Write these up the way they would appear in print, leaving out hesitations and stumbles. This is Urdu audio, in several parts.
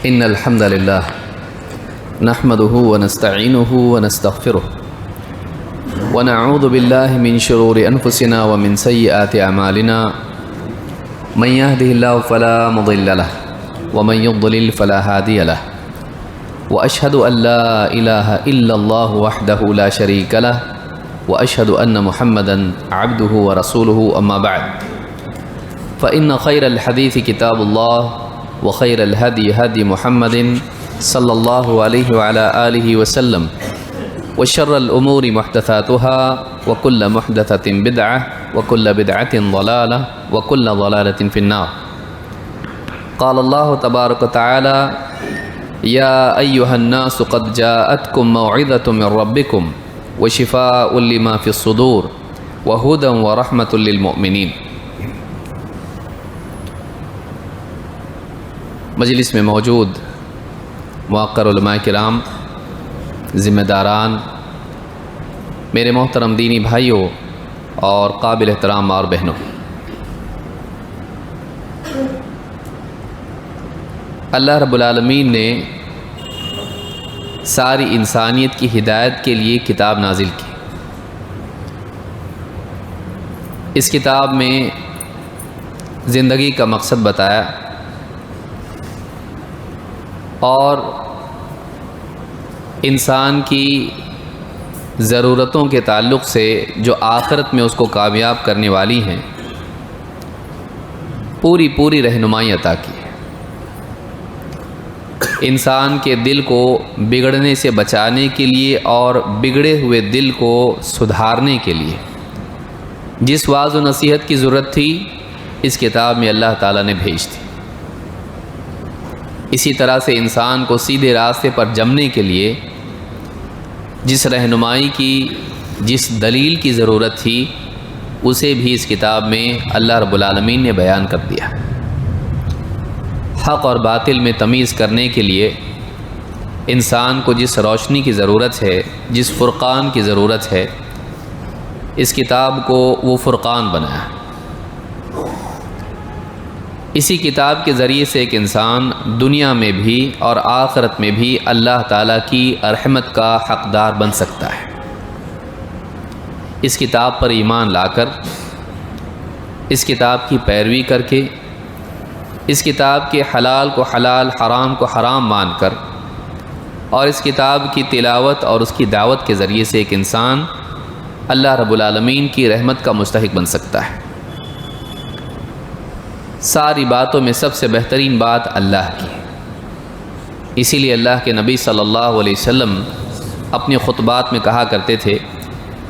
إن الحمد لله نحمده ونستعينه ونستغفره ونعوذ بالله من شرور أنفسنا ومن سيئات أعمالنا من يهده الله فلا مضل له ومن يضلل فلا هادي له وأشهد أن لا إله إلا الله وحده لا شريك له وأشهد أن محمدا عبده ورسوله أما بعد فإن خير الحديث كتاب الله وخير الهدي هدي محمد صلى الله عليه وعلى آله وسلم وشر الأمور محدثاتها وكل محدثة بدعة وكل بدعة ضلالة وكل ضلالة في النار. قال الله تبارك وتعالى يا أيها الناس قد جاءتكم موعظة من ربكم وشفاء لما في الصدور وهدى ورحمة للمؤمنين. مجلس میں موجود موقر علماء کرام، ذمہ داران، میرے محترم دینی بھائیوں اور قابل احترام اور بہنوں، اللہ رب العالمین نے ساری انسانیت کی ہدایت کے لیے کتاب نازل کی. اس کتاب میں زندگی کا مقصد بتایا اور انسان کی ضرورتوں کے تعلق سے جو آخرت میں اس کو کامیاب کرنے والی ہیں پوری رہنمائی عطا کی. انسان کے دل کو بگڑنے سے بچانے کے لیے اور بگڑے ہوئے دل کو سدھارنے کے لیے جس واعظ و نصیحت کی ضرورت تھی اس کتاب میں اللہ تعالیٰ نے بھیج دی. اسی طرح سے انسان کو سیدھے راستے پر جمنے کے لیے جس رہنمائی کی، جس دلیل کی ضرورت تھی اسے بھی اس کتاب میں اللہ رب العالمین نے بیان کر دیا. حق اور باطل میں تمیز کرنے کے لیے انسان کو جس روشنی کی ضرورت ہے، جس فرقان کی ضرورت ہے، اس کتاب کو وہ فرقان بنایا. اسی کتاب کے ذریعے سے ایک انسان دنیا میں بھی اور آخرت میں بھی اللہ تعالیٰ کی رحمت کا حقدار بن سکتا ہے. اس کتاب پر ایمان لا کر، اس کتاب کی پیروی کر کے، اس کتاب کے حلال کو حلال، حرام کو حرام مان کر اور اس کتاب کی تلاوت اور اس کی دعوت کے ذریعے سے ایک انسان اللہ رب العالمین کی رحمت کا مستحق بن سکتا ہے. ساری باتوں میں سب سے بہترین بات اللہ کی. اسی لیے اللہ کے نبی صلی اللہ علیہ وسلم اپنے خطبات میں کہا کرتے تھے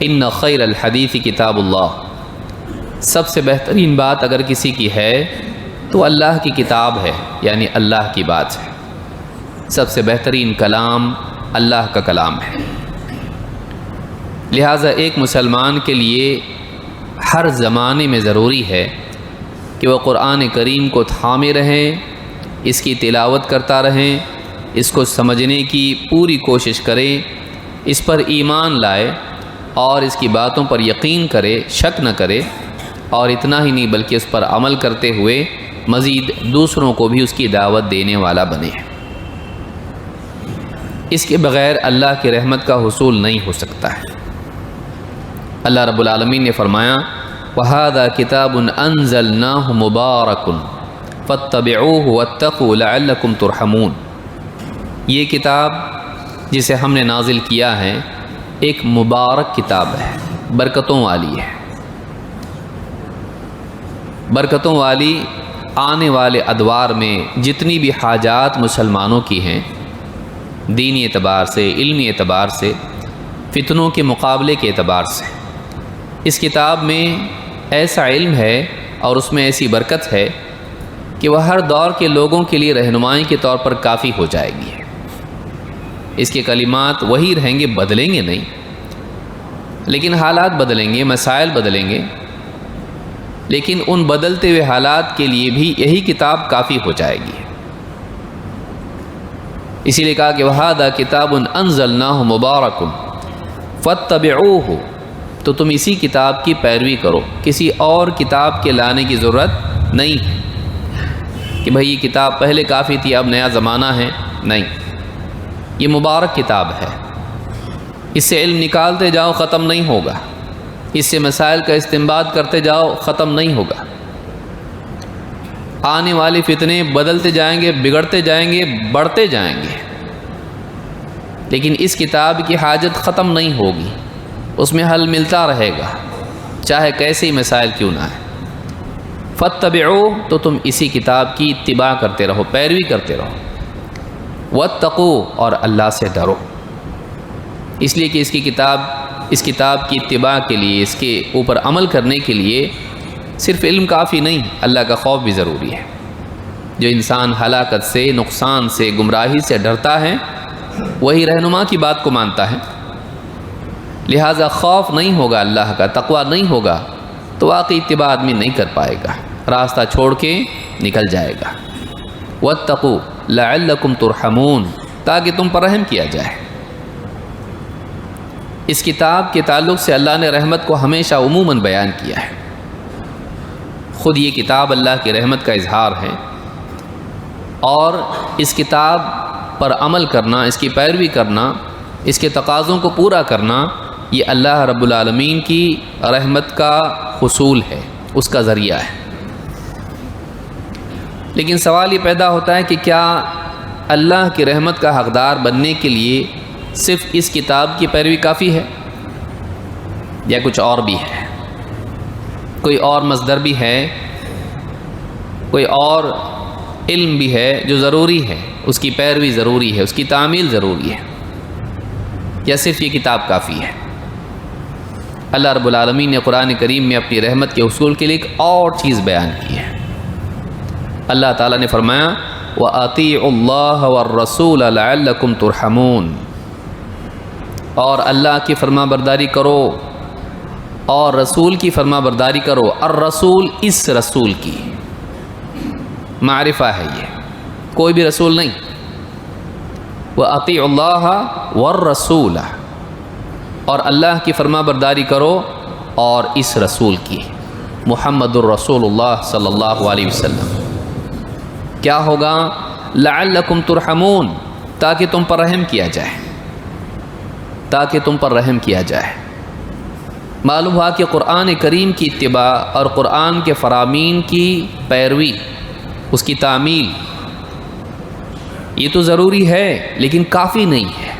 ان خیر الحدیث کتاب اللہ. سب سے بہترین بات اگر کسی کی ہے تو اللہ کی کتاب ہے، یعنی اللہ کی بات ہے. سب سے بہترین کلام اللہ کا کلام ہے. لہٰذا ایک مسلمان کے لیے ہر زمانے میں ضروری ہے کہ وہ قرآن کریم کو تھامے رہیں، اس کی تلاوت کرتا رہیں، اس کو سمجھنے کی پوری کوشش کریں، اس پر ایمان لائے اور اس کی باتوں پر یقین کرے، شک نہ کرے، اور اتنا ہی نہیں بلکہ اس پر عمل کرتے ہوئے مزید دوسروں کو بھی اس کی دعوت دینے والا بنے. اس کے بغیر اللہ کی رحمت کا حصول نہیں ہو سکتا ہے. اللہ رب العالمین نے فرمایا وَهَذَا كِتَابٌ أَنزَلْنَاهُ مُبَارَكٌ فَاتَّبِعُوهُ وَاتَّقُوا لَعَلَّكُمْ تُرْحَمُونَ. یہ کتاب جسے ہم نے نازل کیا ہے ایک مبارک کتاب ہے، برکتوں والی ہے. برکتوں والی آنے والے ادوار میں جتنی بھی حاجات مسلمانوں کی ہیں، دینی اعتبار سے، علمی اعتبار سے، فتنوں کے مقابلے کے اعتبار سے، اس کتاب میں ایسا علم ہے اور اس میں ایسی برکت ہے کہ وہ ہر دور کے لوگوں کے لیے رہنمائی کے طور پر کافی ہو جائے گی. اس کے کلمات وہی رہیں گے، بدلیں گے نہیں، لیکن حالات بدلیں گے، مسائل بدلیں گے، لیکن ان بدلتے ہوئے حالات کے لیے بھی یہی کتاب کافی ہو جائے گی. اسی لیے کہا کہ وَهَذَا كِتَابٌ أَنزَلْنَاهُ مُبَارَكٌ فَاتَّبِعُوهُ. تو تم اسی کتاب کی پیروی کرو، کسی اور کتاب کے لانے کی ضرورت نہیں ہے. کہ بھئی یہ کتاب پہلے کافی تھی اب نیا زمانہ ہے، نہیں، یہ مبارک کتاب ہے، اس سے علم نکالتے جاؤ ختم نہیں ہوگا، اس سے مسائل کا استنباط کرتے جاؤ ختم نہیں ہوگا، آنے والے فتنے بدلتے جائیں گے، بگڑتے جائیں گے، بڑھتے جائیں گے، لیکن اس کتاب کی حاجت ختم نہیں ہوگی، اس میں حل ملتا رہے گا، چاہے کیسے ہی مسائل کیوں نہ ہے۔ فاتبعوا، تو تم اسی کتاب کی اتباع کرتے رہو، پیروی کرتے رہو، واتقوا، اور اللہ سے ڈرو، اس لیے کہ اس کتاب کی اتباع کے لیے، اس کے اوپر عمل کرنے کے لیے صرف علم کافی نہیں، اللہ کا خوف بھی ضروری ہے۔ جو انسان ہلاکت سے، نقصان سے، گمراہی سے ڈرتا ہے، وہی رہنما کی بات کو مانتا ہے، لہٰذا خوف نہیں ہوگا اللہ کا، تقویٰ نہیں ہوگا تو واقعی اتباع آدمی نہیں کر پائے گا، راستہ چھوڑ کے نکل جائے گا۔ واتقوا لعلکم ترحمون، تاکہ تم پر رحم کیا جائے۔ اس کتاب کے تعلق سے اللہ نے رحمت کو ہمیشہ عموماً بیان کیا ہے، خود یہ کتاب اللہ کی رحمت کا اظہار ہے، اور اس کتاب پر عمل کرنا، اس کی پیروی کرنا، اس کے تقاضوں کو پورا کرنا، یہ اللہ رب العالمین کی رحمت کا حصول ہے، اس کا ذریعہ ہے۔ لیکن سوال یہ پیدا ہوتا ہے کہ کیا اللہ کی رحمت کا حقدار بننے کے لیے صرف اس کتاب کی پیروی کافی ہے، یا کچھ اور بھی ہے؟ کوئی اور مصدر بھی ہے، کوئی اور علم بھی ہے جو ضروری ہے، اس کی پیروی ضروری ہے، اس کی تعمیل ضروری ہے، یا صرف یہ کتاب کافی ہے؟ اللہ رب العالمین نے قرآن کریم میں اپنی رحمت کے حصول کے لیے ایک اور چیز بیان کی ہے۔ اللہ تعالیٰ نے فرمایا وَأَطِيعُوا اللَّهَ وَالرَّسُولَ لَعَلَّكُمْ تُرْحَمُونَ، اور اللہ کی فرما برداری کرو اور رسول کی فرما برداری کرو۔ الرسول، اس رسول کی معرفہ ہے، یہ کوئی بھی رسول نہیں۔ وَأَطِيعُوا اللَّهَ وَالرَّسُولَ، اور اللہ کی فرما برداری کرو اور اس رسول کی، محمد الرسول اللہ صلی اللہ علیہ وسلم۔ کیا ہوگا؟ لعلکم ترحمون، تاکہ تم پر رحم کیا جائے، تاکہ تم پر رحم کیا جائے۔ معلوم ہوا کہ قرآن کریم کی اتباع اور قرآن کے فرامین کی پیروی، اس کی تعمیل، یہ تو ضروری ہے لیکن کافی نہیں ہے،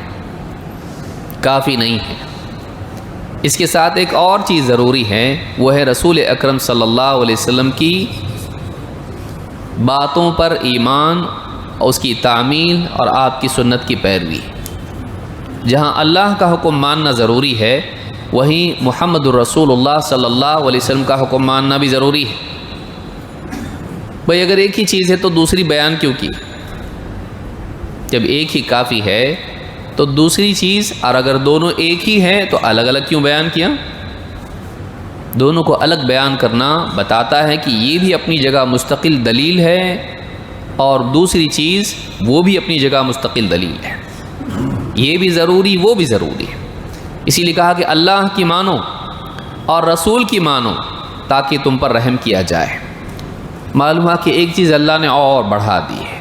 کافی نہیں ہے۔ اس کے ساتھ ایک اور چیز ضروری ہے، وہ ہے رسول اکرم صلی اللہ علیہ وسلم کی باتوں پر ایمان، اس کی تعمیل اور آپ کی سنت کی پیروی۔ جہاں اللہ کا حکم ماننا ضروری ہے، وہیں محمد الرسول اللہ صلی اللہ علیہ وسلم کا حکم ماننا بھی ضروری ہے۔ بھئی اگر ایک ہی چیز ہے تو دوسری بیان کیوں کی؟ جب ایک ہی کافی ہے تو دوسری چیز، اور اگر دونوں ایک ہی ہیں تو الگ الگ کیوں بیان کیا؟ دونوں کو الگ بیان کرنا بتاتا ہے کہ یہ بھی اپنی جگہ مستقل دلیل ہے، اور دوسری چیز وہ بھی اپنی جگہ مستقل دلیل ہے، یہ بھی ضروری، وہ بھی ضروری ہے۔ اسی لیے کہا کہ اللہ کی مانو اور رسول کی مانو تاکہ تم پر رحم کیا جائے۔ معلوم ہے کہ ایک چیز اللہ نے اور بڑھا دی ہے،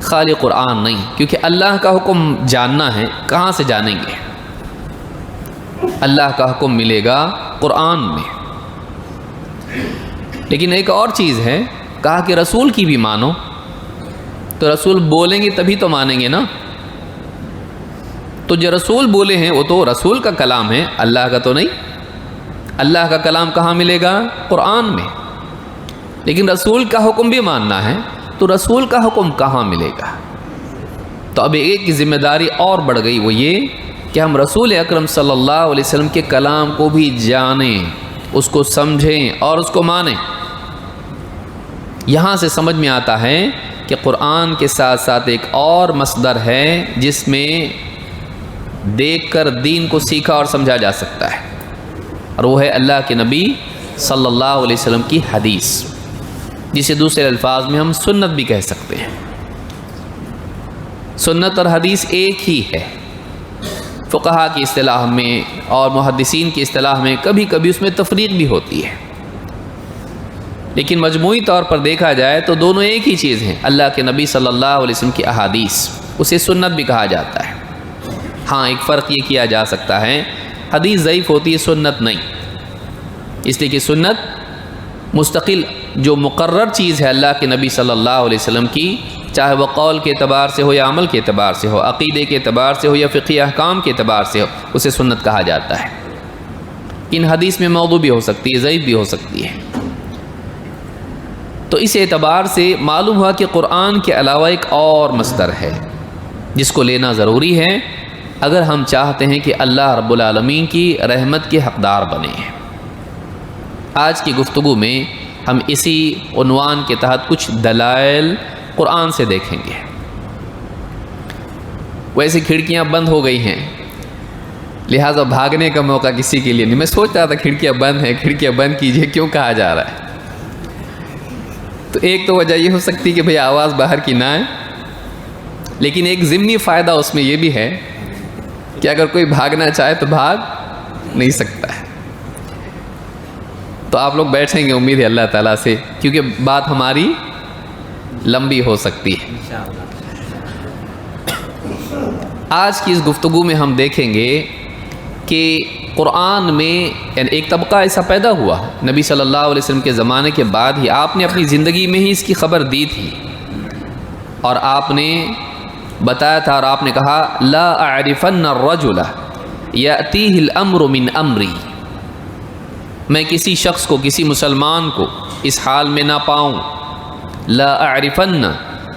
خالی قرآن نہیں، کیونکہ اللہ کا حکم جاننا ہے، کہاں سے جانیں گے؟ اللہ کا حکم ملے گا قرآن میں۔ لیکن ایک اور چیز ہے، کہا کہ رسول کی بھی مانو، تو رسول بولیں گے تبھی تو مانیں گے نا۔ تو جو رسول بولے ہیں وہ تو رسول کا کلام ہے، اللہ کا تو نہیں۔ اللہ کا کلام کہاں ملے گا؟ قرآن میں۔ لیکن رسول کا حکم بھی ماننا ہے، تو رسول کا حکم کہاں ملے گا؟ تو اب ایک کی ذمہ داری اور بڑھ گئی، وہ یہ کہ ہم رسول اکرم صلی اللہ علیہ وسلم کے کلام کو بھی جانیں، اس کو سمجھیں اور اس کو مانیں۔ یہاں سے سمجھ میں آتا ہے کہ قرآن کے ساتھ ساتھ ایک اور مصدر ہے جس میں دیکھ کر دین کو سیکھا اور سمجھا جا سکتا ہے، اور وہ ہے اللہ کے نبی صلی اللہ علیہ وسلم کی حدیث، جسے دوسرے الفاظ میں ہم سنت بھی کہہ سکتے ہیں۔ سنت اور حدیث ایک ہی ہے، فقہا کی اصطلاح میں اور محدثین کی اصطلاح میں کبھی کبھی اس میں تفریق بھی ہوتی ہے۔ لیکن مجموعی طور پر دیکھا جائے تو دونوں ایک ہی چیز ہیں، اللہ کے نبی صلی اللہ علیہ وسلم کی احادیث، اسے سنت بھی کہا جاتا ہے۔ ہاں ایک فرق یہ کیا جا سکتا ہے، حدیث ضعیف ہوتی ہے، سنت نہیں، اس لیے کہ سنت مستقل جو مقرر چیز ہے اللہ کے نبی صلی اللہ علیہ وسلم کی، چاہے وہ قول کے اعتبار سے ہو یا عمل کے اعتبار سے ہو، عقیدے کے اعتبار سے ہو یا فقہی احکام کے اعتبار سے ہو، اسے سنت کہا جاتا ہے۔ ان حدیث میں موضوع بھی ہو سکتی ہے، ضعیف بھی ہو سکتی ہے۔ تو اس اعتبار سے معلوم ہوا کہ قرآن کے علاوہ ایک اور مصدر ہے جس کو لینا ضروری ہے اگر ہم چاہتے ہیں کہ اللہ رب العالمین کی رحمت کے حقدار بنیں۔ آج کی گفتگو میں ہم اسی عنوان کے تحت کچھ دلائل قرآن سے دیکھیں گے۔ ویسے کھڑکیاں بند ہو گئی ہیں، لہٰذا بھاگنے کا موقع کسی کے لیے نہیں۔ میں سوچ رہا تھا کھڑکیاں بند ہیں، کھڑکیاں بند کیجئے کیوں کہا جا رہا ہے؟ تو ایک تو وجہ یہ ہو سکتی کہ بھئی آواز باہر کی نہ آئے، لیکن ایک ضمنی فائدہ اس میں یہ بھی ہے کہ اگر کوئی بھاگنا چاہے تو بھاگ نہیں سکتا ہے۔ تو آپ لوگ بیٹھیں گے امید ہے اللہ تعالیٰ سے، کیونکہ بات ہماری لمبی ہو سکتی ہے۔ آج کی اس گفتگو میں ہم دیکھیں گے کہ قرآن میں یعنی ایک طبقہ ایسا پیدا ہوا نبی صلی اللہ علیہ وسلم کے زمانے کے بعد ہی، آپ نے اپنی زندگی میں ہی اس کی خبر دی تھی اور آپ نے بتایا تھا اور آپ نے کہا لا اعرفن الرجل یأتیہ الامر من امری، میں کسی شخص کو، کسی مسلمان کو اس حال میں نہ پاؤں، لا اعرفن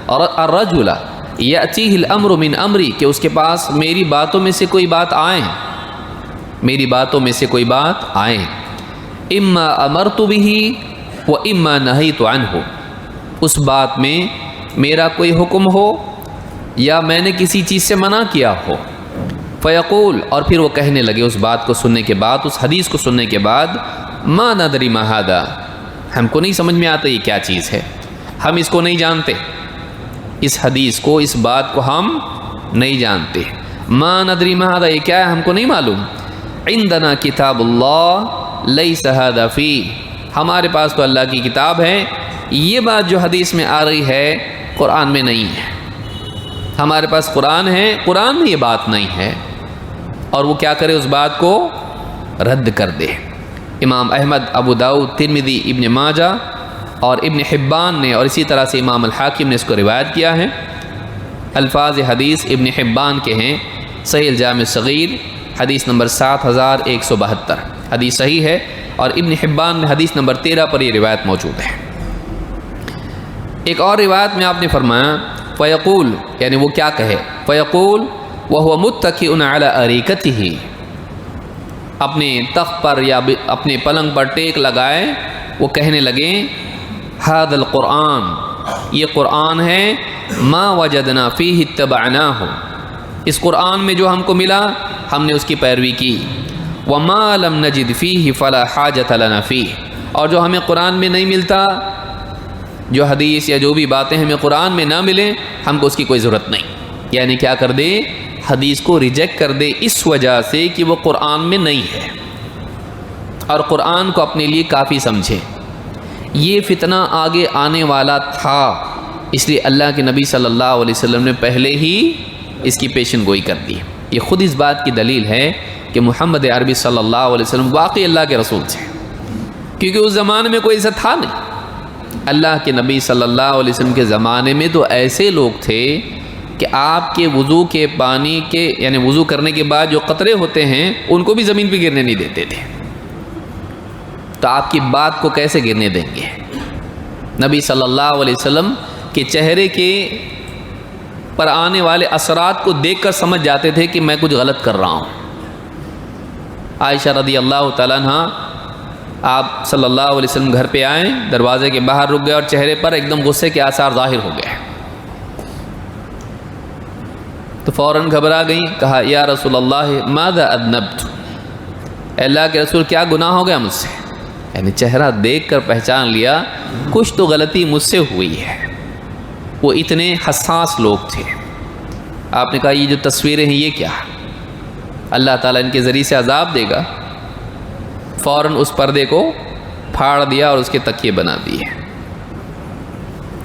الرجل یأتیہ الامر من امری، کہ اس کے پاس میری باتوں میں سے کوئی بات آئے، میری باتوں میں سے کوئی بات آئے، اما امرت بہ و اما نہیت عنہ، اس بات میں میرا کوئی حکم ہو یا میں نے کسی چیز سے منع کیا ہو، فیقول، اور پھر وہ کہنے لگے اس بات کو سننے کے بعد، اس حدیث کو سننے کے بعد، ما ندری ما ھذا، ہم کو نہیں سمجھ میں آتا یہ کیا چیز ہے، ہم اس کو نہیں جانتے، اس حدیث کو، اس بات کو ہم نہیں جانتے، ما ندری ما ھذا، یہ کیا ہے ہم کو نہیں معلوم، عندنا کتاب اللہ لیس ھذا فیہ، ہمارے پاس تو اللہ کی کتاب ہے، یہ بات جو حدیث میں آ رہی ہے قرآن میں نہیں ہے، ہمارے پاس قرآن ہے، قرآن میں یہ بات نہیں ہے، اور وہ کیا کرے، اس بات کو رد کر دے۔ امام احمد، ابو داؤد، ترمذی، ابن ماجہ اور ابن حبان نے، اور اسی طرح سے امام الحاکم نے اس کو روایت کیا ہے۔ الفاظ حدیث ابن حبان کے ہیں، صحیح الجامع صغیر حدیث نمبر 7172، حدیث صحیح ہے، اور ابن حبان میں حدیث نمبر 13 پر یہ روایت موجود ہے۔ ایک اور روایت میں آپ نے فرمایا فیقول، یعنی وہ کیا کہے، فیقول وہو متکئ علی اریکتہ، اپنے تخت پر یا اپنے پلنگ پر ٹیک لگائے وہ کہنے لگے ھذا القرآن، یہ قرآن ہے، ما وجدنا فیہ اتبعناہ، اس قرآن میں جو ہم کو ملا ہم نے اس کی پیروی کی، وما لم نجد فیہ فلا حاجۃ لنا فیہ، اور جو ہمیں قرآن میں نہیں ملتا، جو حدیث یا جو بھی باتیں ہمیں قرآن میں نہ ملیں، ہم کو اس کی کوئی ضرورت نہیں، یعنی کیا کر دے، حدیث کو ریجیکٹ کر دے اس وجہ سے کہ وہ قرآن میں نہیں ہے، اور قرآن کو اپنے لیے کافی سمجھے۔ یہ فتنہ آگے آنے والا تھا، اس لیے اللہ کے نبی صلی اللہ علیہ وسلم نے پہلے ہی اس کی پیشن گوئی کر دی۔ یہ خود اس بات کی دلیل ہے کہ محمد عربی صلی اللہ علیہ وسلم واقعی اللہ کے رسول تھے، کیونکہ اس زمانے میں کوئی ایسا تھا نہیں۔ اللہ کے نبی صلی اللہ علیہ وسلم کے زمانے میں تو ایسے لوگ تھے کہ آپ کے وضو کے پانی کے، یعنی وضو کرنے کے بعد جو قطرے ہوتے ہیں ان کو بھی زمین پہ گرنے نہیں دیتے تھے، تو آپ کی بات کو کیسے گرنے دیں گے؟ نبی صلی اللہ علیہ وسلم کے چہرے کے پر آنے والے اثرات کو دیکھ کر سمجھ جاتے تھے کہ میں کچھ غلط کر رہا ہوں۔ عائشہ رضی اللہ تعالیٰ عنہ، آپ صلی اللہ علیہ وسلم گھر پہ آئیں، دروازے کے باہر رک گئے اور چہرے پر ایک دم غصے کے آثار ظاہر ہو گئے، تو فوراً گھبرا گئیں، کہا یا رسول اللہ ماذا اذنبت، اے اللہ کے رسول کیا گناہ ہو گیا مجھ سے، یعنی چہرہ دیکھ کر پہچان لیا کچھ تو غلطی مجھ سے ہوئی ہے۔ وہ اتنے حساس لوگ تھے۔ آپ نے کہا یہ جو تصویریں ہیں یہ کیا، اللہ تعالیٰ ان کے ذریعے سے عذاب دے گا، فوراً اس پردے کو پھاڑ دیا اور اس کے تکیے بنا دیے۔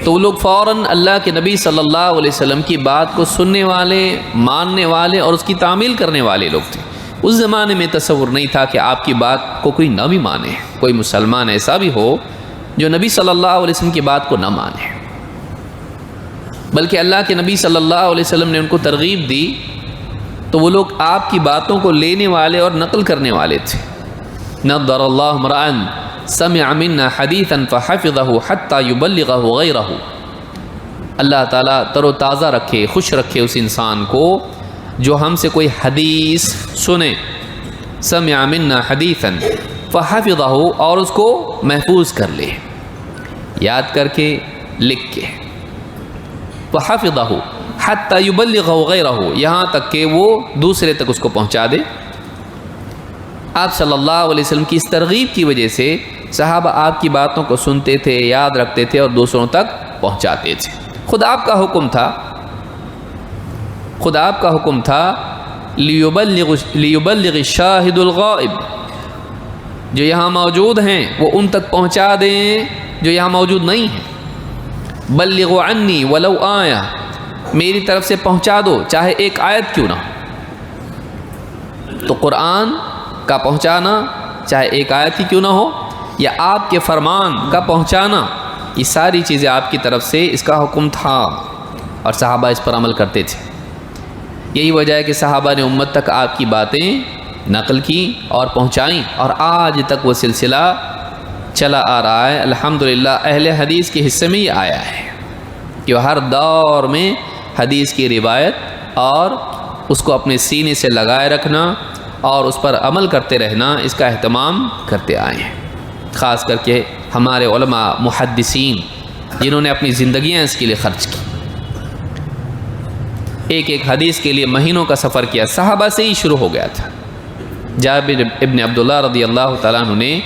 تو وہ لوگ فوراً اللہ کے نبی صلی اللہ علیہ وسلم کی بات کو سننے والے، ماننے والے اور اس کی تعمیل کرنے والے لوگ تھے۔ اس زمانے میں تصور نہیں تھا کہ آپ کی بات کو کوئی نہ بھی مانے، کوئی مسلمان ایسا بھی ہو جو نبی صلی اللہ علیہ وسلم کی بات کو نہ مانے، بلکہ اللہ کے نبی صلی اللہ علیہ وسلم نے ان کو ترغیب دی تو وہ لوگ آپ کی باتوں کو لینے والے اور نقل کرنے والے تھے۔ نضر اللہ امرأ سمع منا حدیثا فحفظه حتى يبلغه غیرہ، اللہ تعالیٰ تر و تازہ رکھے، خوش رکھے اس انسان کو جو ہم سے کوئی حدیث سنے، سمع منا حدیثا فحفظہ، اور اس کو محفوظ کر لے، یاد کر کے، لکھ کے، فحفظہ حتی یبلغہ غیرہ، یہاں تک کہ وہ دوسرے تک اس کو پہنچا دے۔ آپ صلی اللہ علیہ وسلم کی اس ترغیب کی وجہ سے صحابہ آپ کی باتوں کو سنتے تھے، یاد رکھتے تھے اور دوسروں تک پہنچاتے تھے۔ خود آپ کا حکم تھا لیبلغ الشاہد الغائب، جو یہاں موجود ہیں وہ ان تک پہنچا دیں جو یہاں موجود نہیں ہیں۔ بلغوا عنی ولو آیا، میری طرف سے پہنچا دو چاہے ایک آیت کیوں نہ ہو۔ تو قرآن کا پہنچانا چاہے ایک آیت ہی کیوں نہ ہو، یا آپ کے فرمان کا پہنچانا، یہ ساری چیزیں آپ کی طرف سے اس کا حکم تھا اور صحابہ اس پر عمل کرتے تھے۔ یہی وجہ ہے کہ صحابہ نے امت تک آپ کی باتیں نقل کی اور پہنچائیں، اور آج تک وہ سلسلہ چلا آ رہا ہے۔ الحمدللہ اہل حدیث کے حصے میں یہ آیا ہے کہ وہ ہر دور میں حدیث کی روایت اور اس کو اپنے سینے سے لگائے رکھنا اور اس پر عمل کرتے رہنا، اس کا اہتمام کرتے آئے ہیں۔ خاص کر کے ہمارے علماء محدثین جنہوں نے اپنی زندگیاں اس کے لیے خرچ کی، ایک ایک حدیث کے لیے مہینوں کا سفر کیا۔ صحابہ سے ہی شروع ہو گیا تھا۔ جابر ابن عبداللہ رضی اللہ تعالیٰ عنہ نے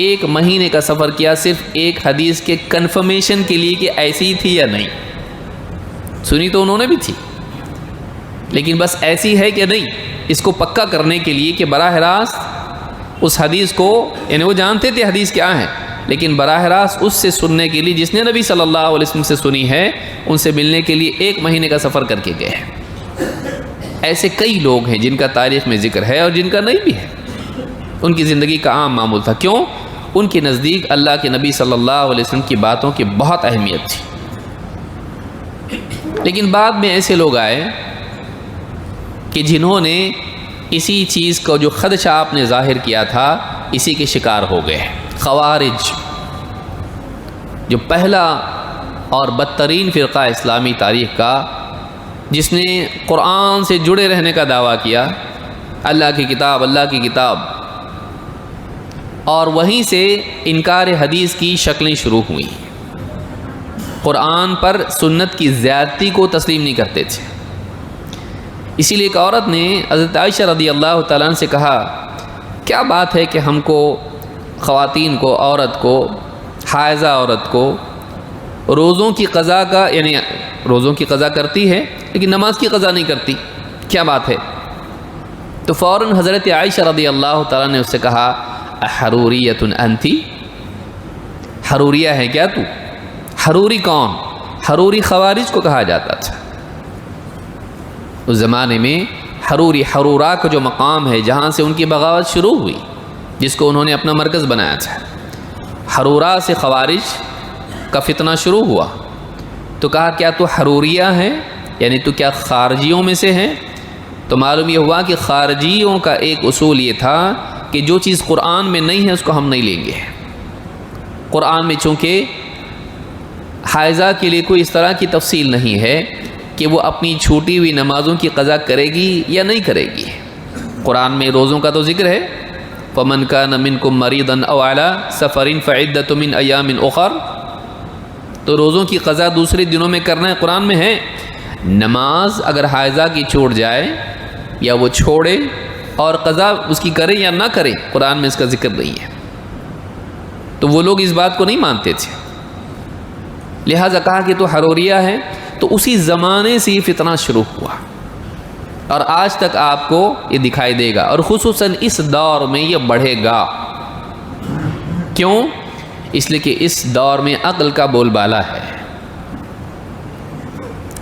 ایک مہینے کا سفر کیا صرف ایک حدیث کے کنفرمیشن کے لیے کہ ایسی ہی تھی یا نہیں۔ سنی تو انہوں نے بھی تھی، لیکن بس ایسی ہے کہ نہیں، اس کو پکا کرنے کے لیے کہ براہ راست اس حدیث کو، یعنی وہ جانتے تھے حدیث کیا ہے، لیکن براہ راست اس سے سننے کے لیے جس نے نبی صلی اللہ علیہ وسلم سے سنی ہے، ان سے ملنے کے لیے ایک مہینے کا سفر کر کے گئے۔ ایسے کئی لوگ ہیں جن کا تاریخ میں ذکر ہے اور جن کا نہیں بھی ہے۔ ان کی زندگی کا عام معمول تھا۔ کیوں؟ ان کے نزدیک اللہ کے نبی صلی اللہ علیہ وسلم کی باتوں کی بہت اہمیت تھی۔ لیکن بعد میں ایسے لوگ آئے کہ جنہوں نے اسی چیز کو جو خدشہ آپ نے ظاہر کیا تھا، اسی کے شکار ہو گئے۔ خوارج، جو پہلا اور بدترین فرقہ اسلامی تاریخ کا، جس نے قرآن سے جڑے رہنے کا دعویٰ کیا، اللہ کی کتاب، اور وہیں سے انکار حدیث کی شکلیں شروع ہوئیں۔ قرآن پر سنت کی زیادتی کو تسلیم نہیں کرتے تھے۔ اسی لیے ایک عورت نے حضرت عائشہ رضی اللہ تعالیٰ عنہ سے کہا، کیا بات ہے کہ ہم کو، خواتین کو، عورت کو، حائضہ عورت کو روزوں کی قضا کا، یعنی روزوں کی قضا کرتی ہے لیکن نماز کی قضا نہیں کرتی، کیا بات ہے؟ تو فوراً حضرت عائشہ رضی اللہ تعالیٰ نے اس سے کہا، احروریۃ انتی، حروریہ ہے کیا تو؟ حروری کون؟ حروری خوارج کو کہا جاتا تھا اس زمانے میں۔ حروری، حرورا کا جو مقام ہے جہاں سے ان کی بغاوت شروع ہوئی، جس کو انہوں نے اپنا مرکز بنایا تھا، حرورا سے خوارج کا فتنہ شروع ہوا۔ تو کہا کیا تو حروریہ ہے، یعنی تو کیا خارجیوں میں سے ہے؟ تو معلوم یہ ہوا کہ خارجیوں کا ایک اصول یہ تھا کہ جو چیز قرآن میں نہیں ہے اس کو ہم نہیں لیں گے۔ قرآن میں چونکہ حائضہ کے لیے کوئی اس طرح کی تفصیل نہیں ہے کہ وہ اپنی چھوٹی ہوئی نمازوں کی قضا کرے گی یا نہیں کرے گی۔ قرآن میں روزوں کا تو ذکر ہے، فَمَنْ كَانَ مِنْكُمْ مَرِيضًا أَوْ عَلَىٰ سَفَرٍ فَعِدَّةٌ مِنْ أَيَّامٍ أُخَرَ، تو روزوں کی قضا دوسرے دنوں میں کرنا ہے، قرآن میں ہے۔ نماز اگر حائضہ کی چھوٹ جائے یا وہ چھوڑے اور قضا اس کی کرے یا نہ کرے، قرآن میں اس کا ذکر نہیں ہے۔ تو وہ لوگ اس بات کو نہیں مانتے تھے، لہٰذا کہا کہ تو حروریہ ہے۔ تو اسی زمانے سے یہ فتنہ شروع ہوا اور آج تک آپ کو یہ دکھائی دے گا، اور خصوصاً اس دور میں یہ بڑھے گا۔ کیوں؟ اس لیے کہ اس دور میں عقل کا بول بالا ہے،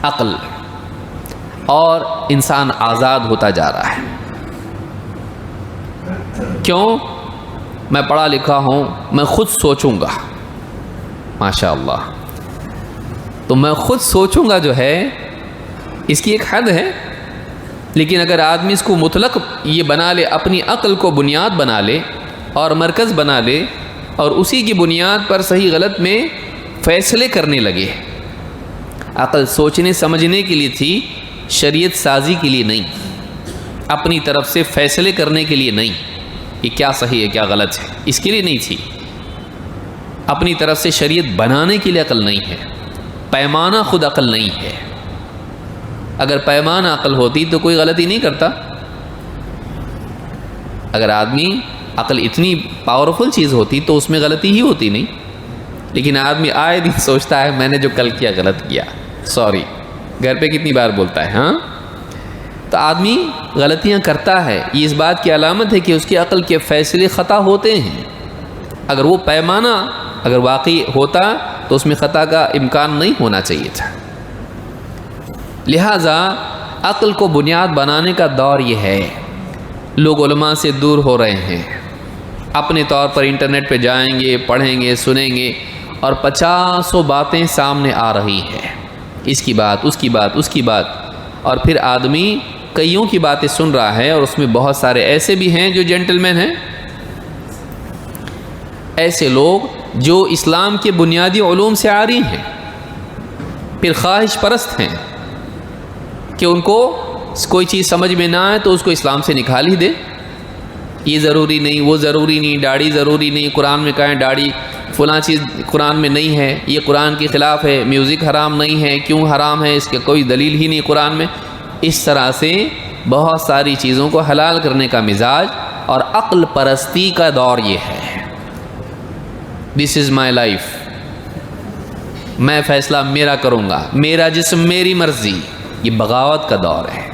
عقل، اور انسان آزاد ہوتا جا رہا ہے۔ کیوں؟ میں پڑھا لکھا ہوں، میں خود سوچوں گا، ماشاء اللہ، تو میں خود سوچوں گا جو ہے اس کی ایک حد ہے، لیکن اگر آدمی اس کو مطلق یہ بنا لے، اپنی عقل کو بنیاد بنا لے اور مرکز بنا لے اور اسی کی بنیاد پر صحیح غلط میں فیصلے کرنے لگے۔ عقل سوچنے سمجھنے کے لیے تھی، شریعت سازی کے لیے نہیں، اپنی طرف سے فیصلے کرنے کے لیے نہیں، یہ کیا صحیح ہے کیا غلط ہے، اس کے لیے نہیں تھی۔ اپنی طرف سے شریعت بنانے کے لیے عقل نہیں ہے، پیمانہ خود عقل نہیں ہے۔ اگر پیمانہ عقل ہوتی تو کوئی غلطی نہیں کرتا۔ اگر آدمی عقل اتنی پاورفل چیز ہوتی تو اس میں غلطی ہی ہوتی نہیں، لیکن آدمی آئے دن سوچتا ہے میں نے جو کل کیا غلط کیا، سوری، گھر پہ کتنی بار بولتا ہے، ہاں، تو آدمی غلطیاں کرتا ہے، یہ اس بات کی علامت ہے کہ اس کی عقل کے فیصلے خطا ہوتے ہیں۔ اگر وہ پیمانہ اگر واقعی ہوتا تو اس میں خطا کا امکان نہیں ہونا چاہیے تھا۔ لہٰذا عقل کو بنیاد بنانے کا دور یہ ہے۔ لوگ علماء سے دور ہو رہے ہیں، اپنے طور پر انٹرنیٹ پہ جائیں گے، پڑھیں گے، سنیں گے، اور 50 باتیں سامنے آ رہی ہیں، اس کی بات، اس کی بات، اس کی بات، اور پھر آدمی کئیوں کی باتیں سن رہا ہے، اور اس میں بہت سارے ایسے بھی ہیں جو جینٹل مین ہیں، ایسے لوگ جو اسلام کے بنیادی علوم سے عاری ہیں، پھر خواہش پرست ہیں کہ ان کو کوئی چیز سمجھ میں نہ آئے تو اس کو اسلام سے نکال ہی دے، یہ ضروری نہیں، وہ ضروری نہیں، داڑھی ضروری نہیں، قرآن میں کہیں داڑھی فلاں چیز قرآن میں نہیں ہے، یہ قرآن کے خلاف ہے، میوزک حرام نہیں ہے، کیوں حرام ہے، اس کے کوئی دلیل ہی نہیں قرآن میں۔ اس طرح سے بہت ساری چیزوں کو حلال کرنے کا مزاج اور عقل پرستی کا دور یہ ہے۔ دس از مائی لائف، میں فیصلہ میرا کروں گا، میرا جسم میری مرضی، یہ بغاوت کا دور ہے۔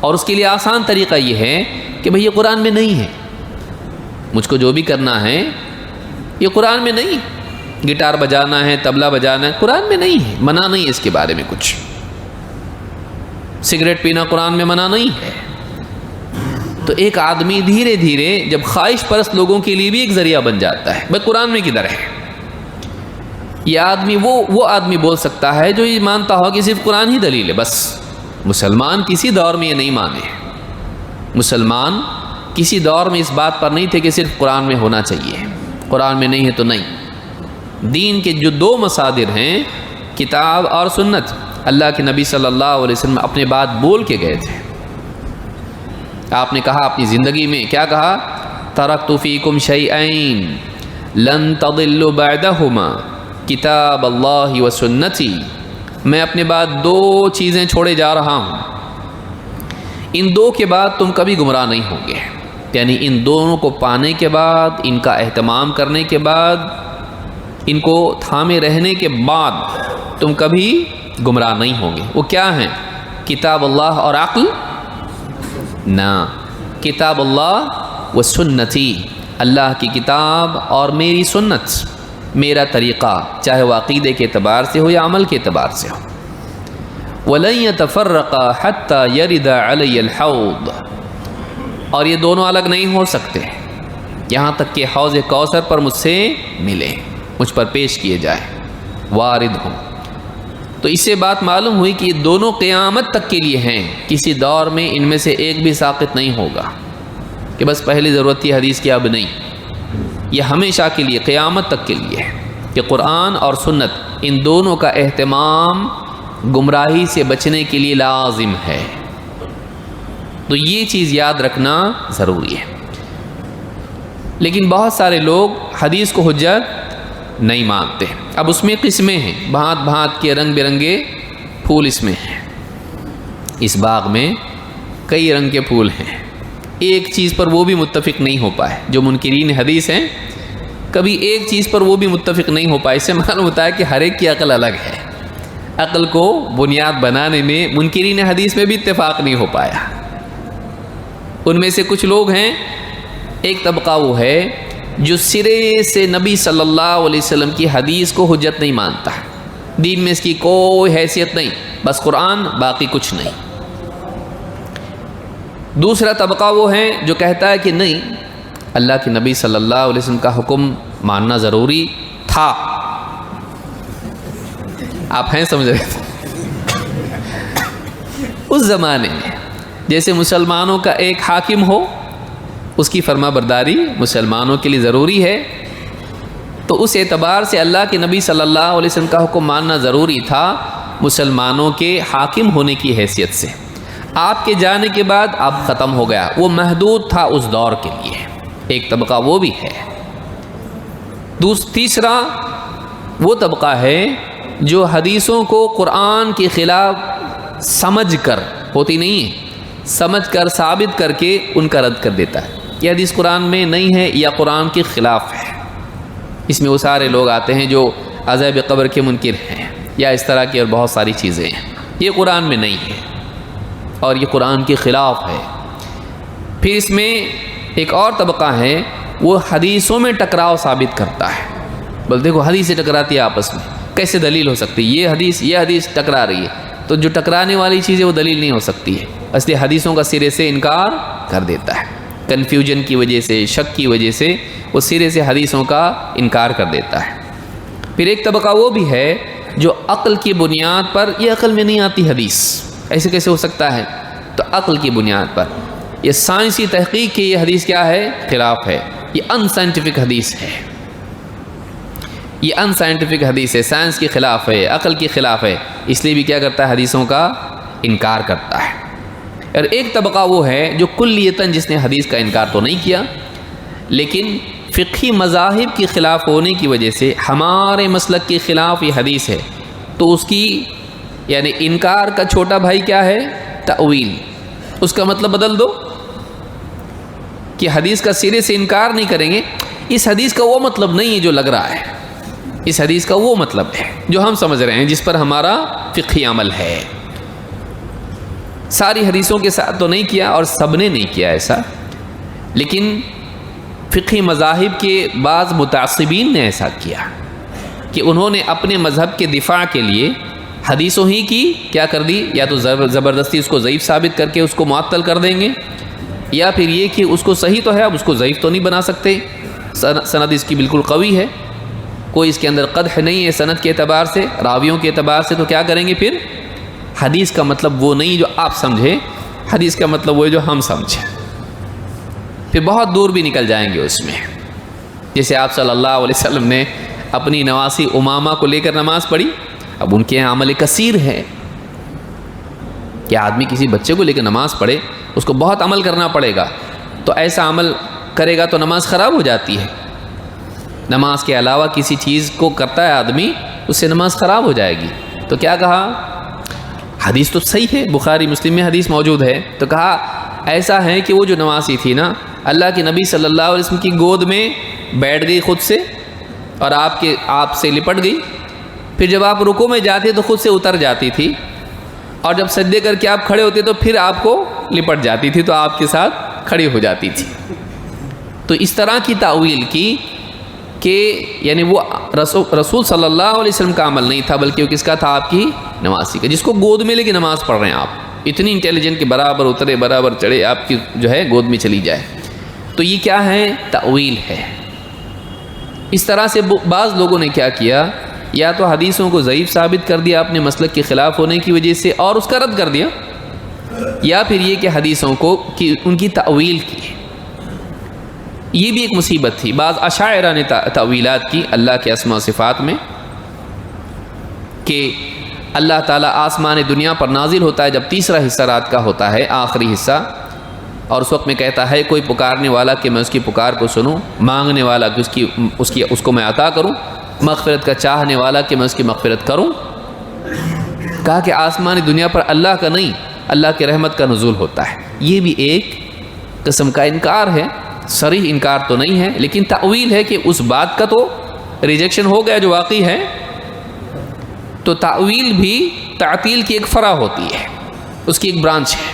اور اس کے لیے آسان طریقہ یہ ہے کہ بھئی یہ قرآن میں نہیں ہے، مجھ کو جو بھی کرنا ہے یہ قرآن میں نہیں، گٹار بجانا ہے، طبلہ بجانا ہے، قرآن میں نہیں ہے، منع نہیں ہے اس کے بارے میں کچھ، سگریٹ پینا قرآن میں منع نہیں ہے۔ تو ایک آدمی دھیرے دھیرے جب خواہش پرست لوگوں کے لیے بھی ایک ذریعہ بن جاتا ہے، بھئی قرآن میں کدھر ہے، یہ آدمی وہ آدمی بول سکتا ہے جو یہ مانتا ہو کہ صرف قرآن ہی دلیل ہے، بس۔ مسلمان کسی دور میں یہ نہیں مانے، مسلمان کسی دور میں اس بات پر نہیں تھے کہ صرف قرآن میں ہونا چاہیے، قرآن میں نہیں ہے تو نہیں۔ دین کے جو دو مصادر ہیں، کتاب اور سنت، اللہ کے نبی صلی اللہ علیہ وسلم اپنے بات بول کے گئے تھے۔ آپ نے کہا اپنی زندگی میں، کیا کہا؟ ترکت فیکم شیئین لن تضلوا بعدہما کتاب اللہ و سنتی، میں اپنے بعد دو چیزیں چھوڑے جا رہا ہوں، ان دو کے بعد تم کبھی گمراہ نہیں ہوں گے، یعنی ان دونوں کو پانے کے بعد، ان کا اہتمام کرنے کے بعد، ان کو تھامے رہنے کے بعد تم کبھی گمراہ نہیں ہوں گے۔ وہ کیا ہیں؟ کتاب اللہ اور عقل؟ نہ، کتاب اللہ و سنتی، اللہ کی کتاب اور میری سنت، میرا طریقہ، چاہے وہ عقیدے کے اعتبار سے ہو یا عمل کے اعتبار سے ہو۔ وَلَن يَتَفَرَّقَا حَتَّى يَرِدَ عَلَيَّ الْحَوْض، اور یہ دونوں الگ نہیں ہو سکتے یہاں تک کہ حوض کوثر پر مجھ سے ملے، مجھ پر پیش کیے جائیں، وارد ہوں۔ تو اس سے بات معلوم ہوئی کہ یہ دونوں قیامت تک کے لیے ہیں، کسی دور میں ان میں سے ایک بھی ساقط نہیں ہوگا کہ بس پہلی ضرورت تھی حدیث کی، اب نہیں، یہ ہمیشہ کے لیے، قیامت تک کے لیے ہے کہ قرآن اور سنت، ان دونوں کا اہتمام گمراہی سے بچنے کے لیے لازم ہے۔ تو یہ چیز یاد رکھنا ضروری ہے۔ لیکن بہت سارے لوگ حدیث کو حجت نہیں مانتے۔ اب اس میں قسمیں ہیں، بھانت بھانت کے رنگ برنگے پھول اس میں ہیں، اس باغ میں کئی رنگ کے پھول ہیں، ایک چیز پر وہ بھی متفق نہیں ہو پائے۔ جو منکرین حدیث ہیں کبھی ایک چیز پر وہ بھی متفق نہیں ہو پائے، اس سے معلوم ہوتا ہے کہ ہر ایک کی عقل الگ ہے۔ عقل کو بنیاد بنانے میں منکرین حدیث میں بھی اتفاق نہیں ہو پایا۔ ان میں سے کچھ لوگ ہیں، ایک طبقہ وہ ہے جو سرے سے نبی صلی اللہ علیہ وسلم کی حدیث کو حجت نہیں مانتا، دین میں اس کی کوئی حیثیت نہیں، بس قرآن باقی کچھ نہیں۔ دوسرا طبقہ وہ ہے جو کہتا ہے کہ نہیں، اللہ کے نبی صلی اللہ علیہ وسلم کا حکم ماننا ضروری تھا۔ آپ ہیں سمجھ رہے تھے؟ اس زمانے میں جیسے مسلمانوں کا ایک حاکم ہو، اس کی فرما برداری مسلمانوں کے لیے ضروری ہے، تو اس اعتبار سے اللہ کے نبی صلی اللہ علیہ وسلم کا حکم ماننا ضروری تھا مسلمانوں کے حاکم ہونے کی حیثیت سے۔ آپ کے جانے کے بعد اب ختم ہو گیا، وہ محدود تھا اس دور کے لیے، ایک طبقہ وہ بھی ہے۔ تیسرا وہ طبقہ ہے جو حدیثوں کو قرآن کے خلاف سمجھ کر، ہوتی نہیں ہے، سمجھ کر ثابت کر کے ان کا رد کر دیتا ہے، یہ حدیث قرآن میں نہیں ہے یا قرآن کے خلاف ہے۔ اس میں وہ سارے لوگ آتے ہیں جو عذاب قبر کے منکر ہیں یا اس طرح کی اور بہت ساری چیزیں ہیں، یہ قرآن میں نہیں ہے اور یہ قرآن کے خلاف ہے۔ پھر اس میں ایک اور طبقہ ہے، وہ حدیثوں میں ٹکراؤ ثابت کرتا ہے، بول دیکھو حدیثیں ٹکراتی ہے آپس میں، کیسے دلیل ہو سکتی ہے؟ یہ حدیث ٹکرا رہی ہے، تو جو ٹکرانے والی چیز ہے وہ دلیل نہیں ہو سکتی ہے، اس لیے حدیثوں کا سرے سے انکار کر دیتا ہے، کنفیوژن کی وجہ سے، شک کی وجہ سے وہ سرے سے حدیثوں کا انکار کر دیتا ہے۔ پھر ایک طبقہ وہ بھی ہے جو عقل کی بنیاد پر، یہ عقل میں نہیں آتی حدیث، ایسے کیسے ہو سکتا ہے؟ تو عقل کی بنیاد پر، یہ سائنسی تحقیق کی یہ حدیث کیا ہے؟ خلاف ہے، یہ ان سائنٹیفک حدیث ہے، یہ ان سائنٹیفک حدیث ہے، سائنس کے خلاف ہے، عقل کے خلاف ہے، اس لیے بھی کیا کرتا ہے؟ حدیثوں کا انکار کرتا ہے۔ اور ایک طبقہ وہ ہے جو کلیتاً جس نے حدیث کا انکار تو نہیں کیا، لیکن فقہی مذاہب کے خلاف ہونے کی وجہ سے ہمارے مسلک کے خلاف یہ حدیث ہے، تو اس کی یعنی انکار کا چھوٹا بھائی کیا ہے؟ تأویل۔ اس کا مطلب بدل دو کہ حدیث کا سرے سے انکار نہیں کریں گے، اس حدیث کا وہ مطلب نہیں ہے جو لگ رہا ہے، اس حدیث کا وہ مطلب ہے جو ہم سمجھ رہے ہیں، جس پر ہمارا فقہی عمل ہے۔ ساری حدیثوں کے ساتھ تو نہیں کیا اور سب نے نہیں کیا ایسا، لیکن فقہی مذاہب کے بعض متعصبین نے ایسا کیا کہ انہوں نے اپنے مذہب کے دفاع کے لیے حدیثوں ہی کی کیا کر دی، یا تو زبردستی اس کو ضعیف ثابت کر کے اس کو معطل کر دیں گے، یا پھر یہ کہ اس کو صحیح تو ہے اب اس کو ضعیف تو نہیں بنا سکتے، سند اس کی بالکل قوی ہے، کوئی اس کے اندر قدح نہیں ہے سند کے اعتبار سے، راویوں کے اعتبار سے، تو کیا کریں گے پھر؟ حدیث کا مطلب وہ نہیں جو آپ سمجھیں، حدیث کا مطلب وہ ہے جو ہم سمجھیں، پھر بہت دور بھی نکل جائیں گے اس میں۔ جیسے آپ صلی اللہ علیہ وسلم نے اپنی نواسی امامہ کو لے کر نماز پڑھی، اب ان کے یہاں عمل کثیر ہے کہ آدمی کسی بچے کو لے کر نماز پڑھے، اس کو بہت عمل کرنا پڑے گا، تو ایسا عمل کرے گا تو نماز خراب ہو جاتی ہے، نماز کے علاوہ کسی چیز کو کرتا ہے آدمی، اس سے نماز خراب ہو جائے گی، تو کیا کہا؟ حدیث تو صحیح ہے، بخاری مسلم میں حدیث موجود ہے، تو کہا ایسا ہے کہ وہ جو نمازی تھی نا، اللہ کے نبی صلی اللہ علیہ وسلم کی گود میں بیٹھ گئی خود سے اور آپ سے لپٹ گئی، پھر جب آپ رکوع میں جاتے تو خود سے اتر جاتی تھی، اور جب سجدے کر کے آپ کھڑے ہوتے تو پھر آپ کو لپٹ جاتی تھی، تو آپ کے ساتھ کھڑی ہو جاتی تھی۔ تو اس طرح کی تاویل کی کہ یعنی وہ رسول صلی اللہ علیہ وسلم کا عمل نہیں تھا، بلکہ وہ کس کا تھا؟ آپ کی نمازی کا، جس کو گود میں لے کے نماز پڑھ رہے ہیں آپ، اتنی انٹیلیجنٹ کے برابر اترے برابر چڑھے، آپ کی جو ہے گود میں چلی جائے، تو یہ کیا ہے؟ تأویل ہے۔ اس طرح سے بعض لوگوں نے کیا کیا، یا تو حدیثوں کو ضعیف ثابت کر دیا اپنے مسلک کے خلاف ہونے کی وجہ سے اور اس کا رد کر دیا، یا پھر یہ کہ حدیثوں کو ان کی تأویل کی، یہ بھی ایک مصیبت تھی۔ بعض اشاعرہ نے تأویلات کی اللہ کے اسماء و صفات میں کہ اللہ تعالیٰ آسمان دنیا پر نازل ہوتا ہے جب تیسرا حصہ رات کا ہوتا ہے، آخری حصہ، اور اس وقت میں کہتا ہے کوئی پکارنے والا کہ میں اس کی پکار کو سنوں، مانگنے والا کہ اس کو میں عطا کروں، مغفرت کا چاہنے والا کہ میں اس کی مغفرت کروں۔ کہا کہ آسمان دنیا پر اللہ کا نہیں، اللہ کے رحمت کا نزول ہوتا ہے، یہ بھی ایک قسم کا انکار ہے، صریح انکار تو نہیں ہے، لیکن تأویل ہے کہ اس بات کا تو ریجیکشن ہو گیا جو واقعی ہے۔ تو تأویل بھی تعطیل کی ایک فرع ہوتی ہے، اس کی ایک برانچ ہے۔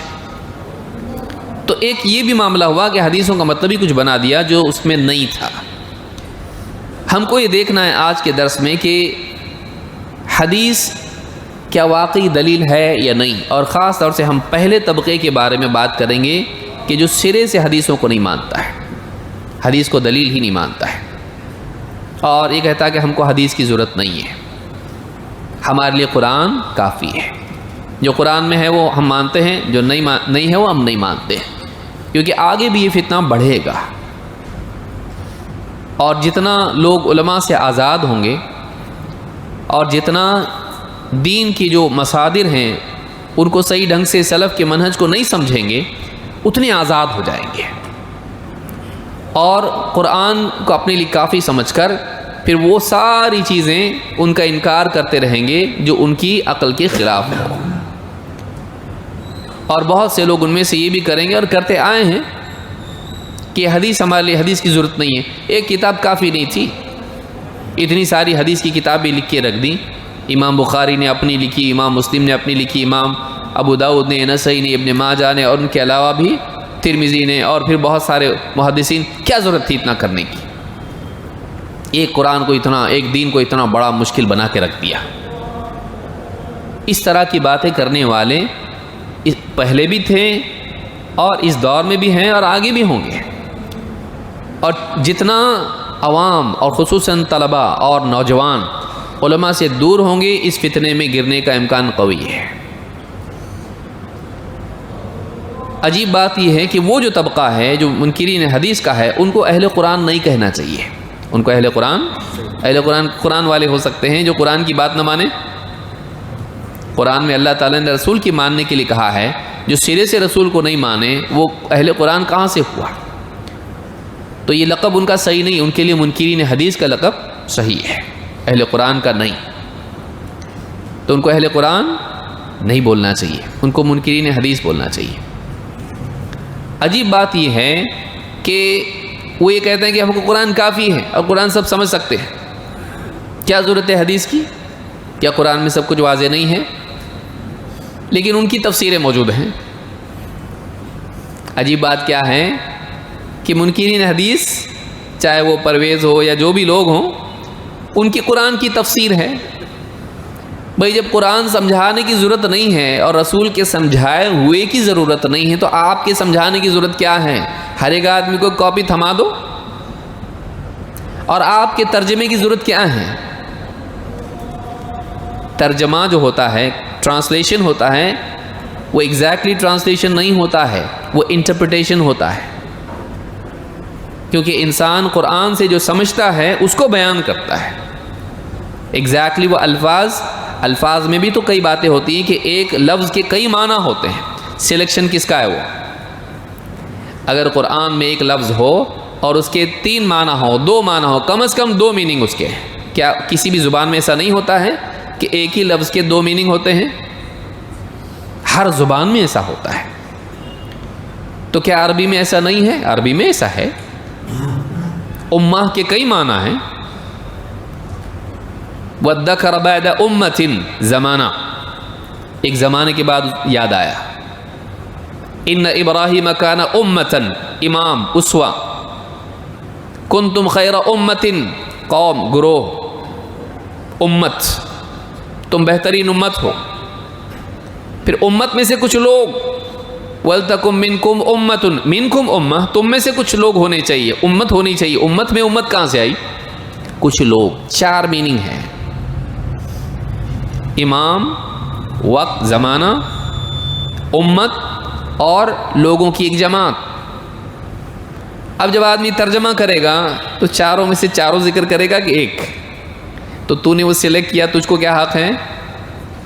تو ایک یہ بھی معاملہ ہوا کہ حدیثوں کا مطلب ہی کچھ بنا دیا جو اس میں نہیں تھا، ہم کو یہ دیکھنا ہے آج کے درس میں کہ حدیث کیا واقعی دلیل ہے یا نہیں، اور خاص طور سے ہم پہلے طبقے کے بارے میں بات کریں گے کہ جو سرے سے حدیثوں کو نہیں مانتا ہے، حدیث کو دلیل ہی نہیں مانتا ہے، اور یہ کہتا ہے کہ ہم کو حدیث کی ضرورت نہیں ہے، ہمارے لیے قرآن کافی ہے، جو قرآن میں ہے وہ ہم مانتے ہیں، جو نہیں ہے وہ ہم نہیں مانتے، کیونکہ آگے بھی یہ فتنہ بڑھے گا، اور جتنا لوگ علماء سے آزاد ہوں گے اور جتنا دین کی جو مصادر ہیں ان کو صحیح ڈھنگ سے سلف کے منہج کو نہیں سمجھیں گے، اتنے آزاد ہو جائیں گے، اور قرآن کو اپنے لیے کافی سمجھ کر پھر وہ ساری چیزیں ان کا انکار کرتے رہیں گے جو ان کی عقل کے خلاف ہو، اور بہت سے لوگ ان میں سے یہ بھی کریں گے اور کرتے آئے ہیں کہ حدیث ہمارے لیے حدیث کی ضرورت نہیں ہے، ایک کتاب کافی نہیں تھی، اتنی ساری حدیث کی کتابیں لکھ کے رکھ دیں، امام بخاری نے اپنی لکھی، امام مسلم نے اپنی لکھی، امام ابو داؤد نے، نسائی نے، ابن ماجہ نے، اور ان کے علاوہ بھی ترمذی نے، اور پھر بہت سارے محدثین، کیا ضرورت تھی اتنا کرنے کی؟ ایک قرآن کو اتنا، ایک دین کو اتنا بڑا مشکل بنا کے رکھ دیا۔ اس طرح کی باتیں کرنے والے پہلے بھی تھے اور اس دور میں بھی ہیں اور آگے بھی ہوں گے، اور جتنا عوام اور خصوصاً طلباء اور نوجوان علماء سے دور ہوں گے، اس فتنے میں گرنے کا امکان قوی ہے۔ عجیب بات یہ ہے کہ وہ جو طبقہ ہے جو منکرین حدیث کا ہے، ان کو اہل قرآن نہیں کہنا چاہیے، ان کو اہل قرآن والے ہو سکتے ہیں جو قرآن کی بات نہ مانے۔ قرآن میں اللہ تعالیٰ نے رسول کی ماننے کے لیے کہا ہے، جو سرے سے رسول کو نہیں مانے وہ اہل قرآن کہاں سے ہوا؟ تو یہ لقب ان کا صحیح نہیں، ان کے لیے منکرین حدیث کا لقب صحیح ہے، اہل قرآن کا نہیں، تو ان کو اہل قرآن نہیں بولنا چاہیے، ان کو منکرین حدیث بولنا چاہیے۔ عجیب بات یہ ہے کہ وہ یہ کہتے ہیں کہ ہم کو قرآن کافی ہے اور قرآن سب سمجھ سکتے ہیں، کیا ضرورت ہے حدیث کی؟ کیا قرآن میں سب کچھ واضح نہیں ہے؟ لیکن ان کی تفسیریں موجود ہیں۔ عجیب بات کیا ہے کہ منکرین حدیث، چاہے وہ پرویز ہو یا جو بھی لوگ ہوں، ان کی قرآن کی تفسیر ہے۔ بھئی جب قرآن سمجھانے کی ضرورت نہیں ہے اور رسول کے سمجھائے ہوئے کی ضرورت نہیں ہے، تو آپ کے سمجھانے کی ضرورت کیا ہے؟ ہر ایک آدمی کو کاپی تھما دو، اور آپ کے ترجمے کی ضرورت کیا ہے؟ ترجمہ جو ہوتا ہے، ٹرانسلیشن ہوتا ہے، وہ ایگزیکٹلی ٹرانسلیشن نہیں ہوتا ہے، وہ انٹرپریٹیشن ہوتا ہے، کیونکہ انسان قرآن سے جو سمجھتا ہے اس کو بیان کرتا ہے۔ ایگزیکٹلی وہ الفاظ میں بھی تو کئی باتیں ہوتی ہیں کہ ایک لفظ کے کئی معنی ہوتے ہیں، سلیکشن کس کا ہے وہ؟ اگر قرآن میں ایک لفظ ہو اور اس کے 3 معنی ہو، 2 معنی ہو، کم از کم 2 میننگ اس کے، کیا کسی بھی زبان میں ایسا نہیں ہوتا ہے کہ ایک ہی لفظ کے 2 میننگ ہوتے ہیں؟ ہر زبان میں ایسا ہوتا ہے۔ تو کیا عربی میں ایسا نہیں ہے؟ عربی میں ایسا ہے، امہ کے کئی معنی ہیں۔ وَالذَّكَرَ بَعْدَ أُمَّةٍ، زمانہ، ایک زمانے کے بعد یاد آیا۔ ان ابراہیم کان امۃ، امام، اسوہ۔ کنتم خیر امۃ، قوم، گروہ، امت، تم بہترین امت ہو۔ پھر امت میں سے کچھ لوگ، وَلْتَكُمْ مِنْكُمْ أُمَّةٌ، مِنْكُمْ امہ، تم میں سے کچھ لوگ ہونے چاہیے، امت ہونی چاہیے۔ امت میں امت کہاں سے آئی؟ کچھ لوگ، 4 میننگ ہے، امام، وقت، زمانہ، امت اور لوگوں کی ایک جماعت۔ اب جب آدمی ترجمہ کرے گا تو چاروں میں سے چاروں ذکر کرے گا کہ ایک، تو نے وہ سلیکٹ کیا، تجھ کو کیا حق ہے؟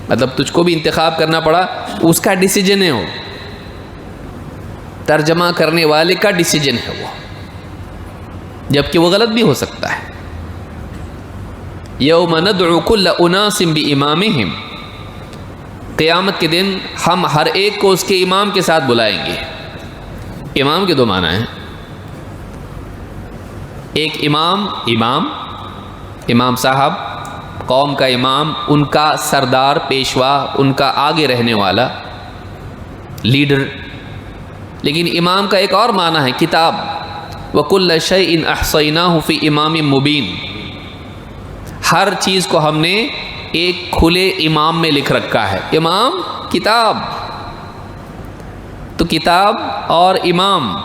مطلب تجھ کو بھی انتخاب کرنا پڑا، اس کا ڈیسیجن ہے، وہ ترجمہ کرنے والے کا ڈیسیجن ہے وہ، جبکہ وہ غلط بھی ہو سکتا ہے۔ یوم ندعو کل اناس بامامہم، قیامت کے دن ہم ہر ایک کو اس کے امام کے ساتھ بلائیں گے۔ امام کے 2 معنی ہیں، ایک امام صاحب، قوم کا امام، ان کا سردار، پیشوا، ان کا آگے رہنے والا، لیڈر۔ لیکن امام کا ایک اور معنی ہے کتاب، وَكُلَّ شَيْءٍ أَحْصَيْنَاهُ فِي إِمَامٍ مُبِينٍ، ہر چیز کو ہم نے ایک کھلے امام میں لکھ رکھا ہے. امام کتاب، تو کتاب اور امام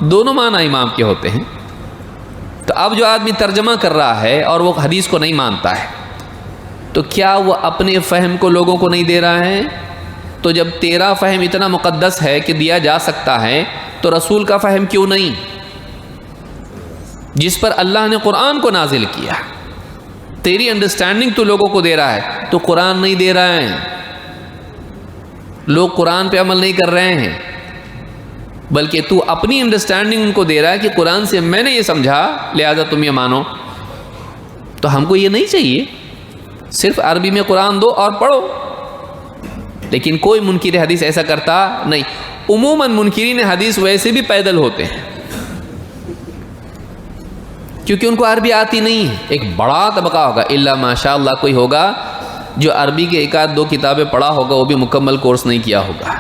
دونوں معنی امام کے ہوتے ہیں. تو اب جو آدمی ترجمہ کر رہا ہے اور وہ حدیث کو نہیں مانتا ہے، تو کیا وہ اپنے فہم کو لوگوں کو نہیں دے رہا ہے؟ تو جب تیرا فہم اتنا مقدس ہے کہ دیا جا سکتا ہے، تو رسول کا فہم کیوں نہیں، جس پر اللہ نے قرآن کو نازل کیا؟ تیری انڈرسٹینڈنگ تو لوگوں کو دے رہا ہے، تو قرآن نہیں دے رہا ہے. لوگ قرآن پہ عمل نہیں کر رہے ہیں، بلکہ تو اپنی انڈرسٹینڈنگ ان کو دے رہا ہے کہ قرآن سے میں نے یہ سمجھا لہذا تم یہ مانو. تو ہم کو یہ نہیں چاہیے. صرف عربی میں قرآن دو اور پڑھو. لیکن کوئی منکر حدیث ایسا کرتا نہیں. عموماً منکرین حدیث ویسے بھی پیدل ہوتے ہیں، کیونکہ ان کو عربی آتی نہیں ہے. ایک بڑا طبقہ ہوگا، الا ماشاء اللہ کوئی ہوگا جو عربی کے ایک آدھ دو کتابیں پڑھا ہوگا، وہ بھی مکمل کورس نہیں کیا ہوگا.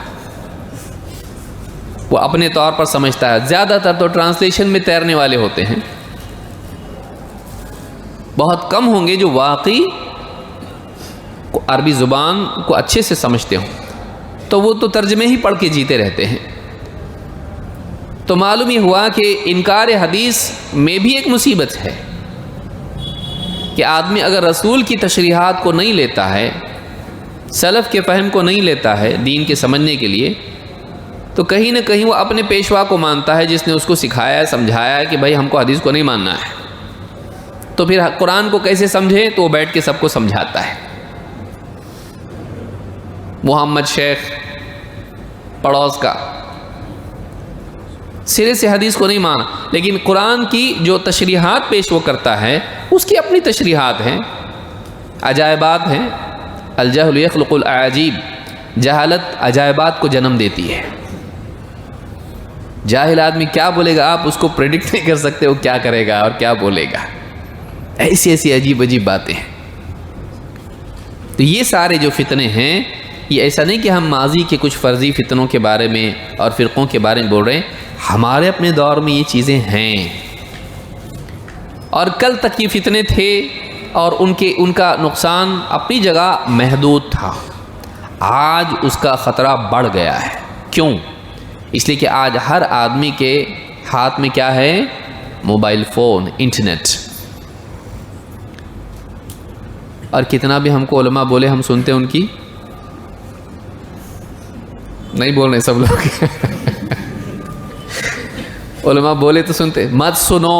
وہ اپنے طور پر سمجھتا ہے. زیادہ تر تو ٹرانسلیشن میں تیرنے والے ہوتے ہیں. بہت کم ہوں گے جو واقعی عربی زبان کو اچھے سے سمجھتے ہوں. تو وہ تو ترجمے ہی پڑھ کے جیتے رہتے ہیں. تو معلوم یہ ہوا کہ انکار حدیث میں بھی ایک مصیبت ہے کہ آدمی اگر رسول کی تشریحات کو نہیں لیتا ہے، سلف کے فہم کو نہیں لیتا ہے دین کے سمجھنے کے لیے، تو کہیں نہ کہیں وہ اپنے پیشوا کو مانتا ہے جس نے اس کو سکھایا سمجھایا کہ بھائی ہم کو حدیث کو نہیں ماننا ہے. تو پھر قرآن کو کیسے سمجھے؟ تو وہ بیٹھ کے سب کو سمجھاتا ہے. محمد شیخ پڑوس کا سرے سے حدیث کو نہیں مانا، لیکن قرآن کی جو تشریحات پیش وہ کرتا ہے اس کی اپنی تشریحات ہیں، عجائبات ہیں. الجہل یخلق الاعاجیب، جہالت عجائبات کو جنم دیتی ہے. جاہل آدمی کیا بولے گا آپ اس کو پریڈکٹ نہیں کر سکتے، وہ کیا کرے گا اور کیا بولے گا. ایسی ایسی عجیب عجیب باتیں ہیں. تو یہ سارے جو فتنے ہیں، یہ ایسا نہیں کہ ہم ماضی کے کچھ فرضی فتنوں کے بارے میں اور فرقوں کے بارے میں بول رہے ہیں. ہمارے اپنے دور میں یہ چیزیں ہیں، اور کل تک یہ فتنے تھے اور ان کا نقصان اپنی جگہ محدود تھا. آج اس کا خطرہ بڑھ گیا ہے. کیوں؟ اس لیے کہ آج ہر آدمی کے ہاتھ میں کیا ہے؟ Mobile phone, internet. اور کتنا بھی ہم کو علماء بولے ہم سنتے ان کی نہیں بول رہے سب لوگ. علماء بولے تو سنتے. مت سنو،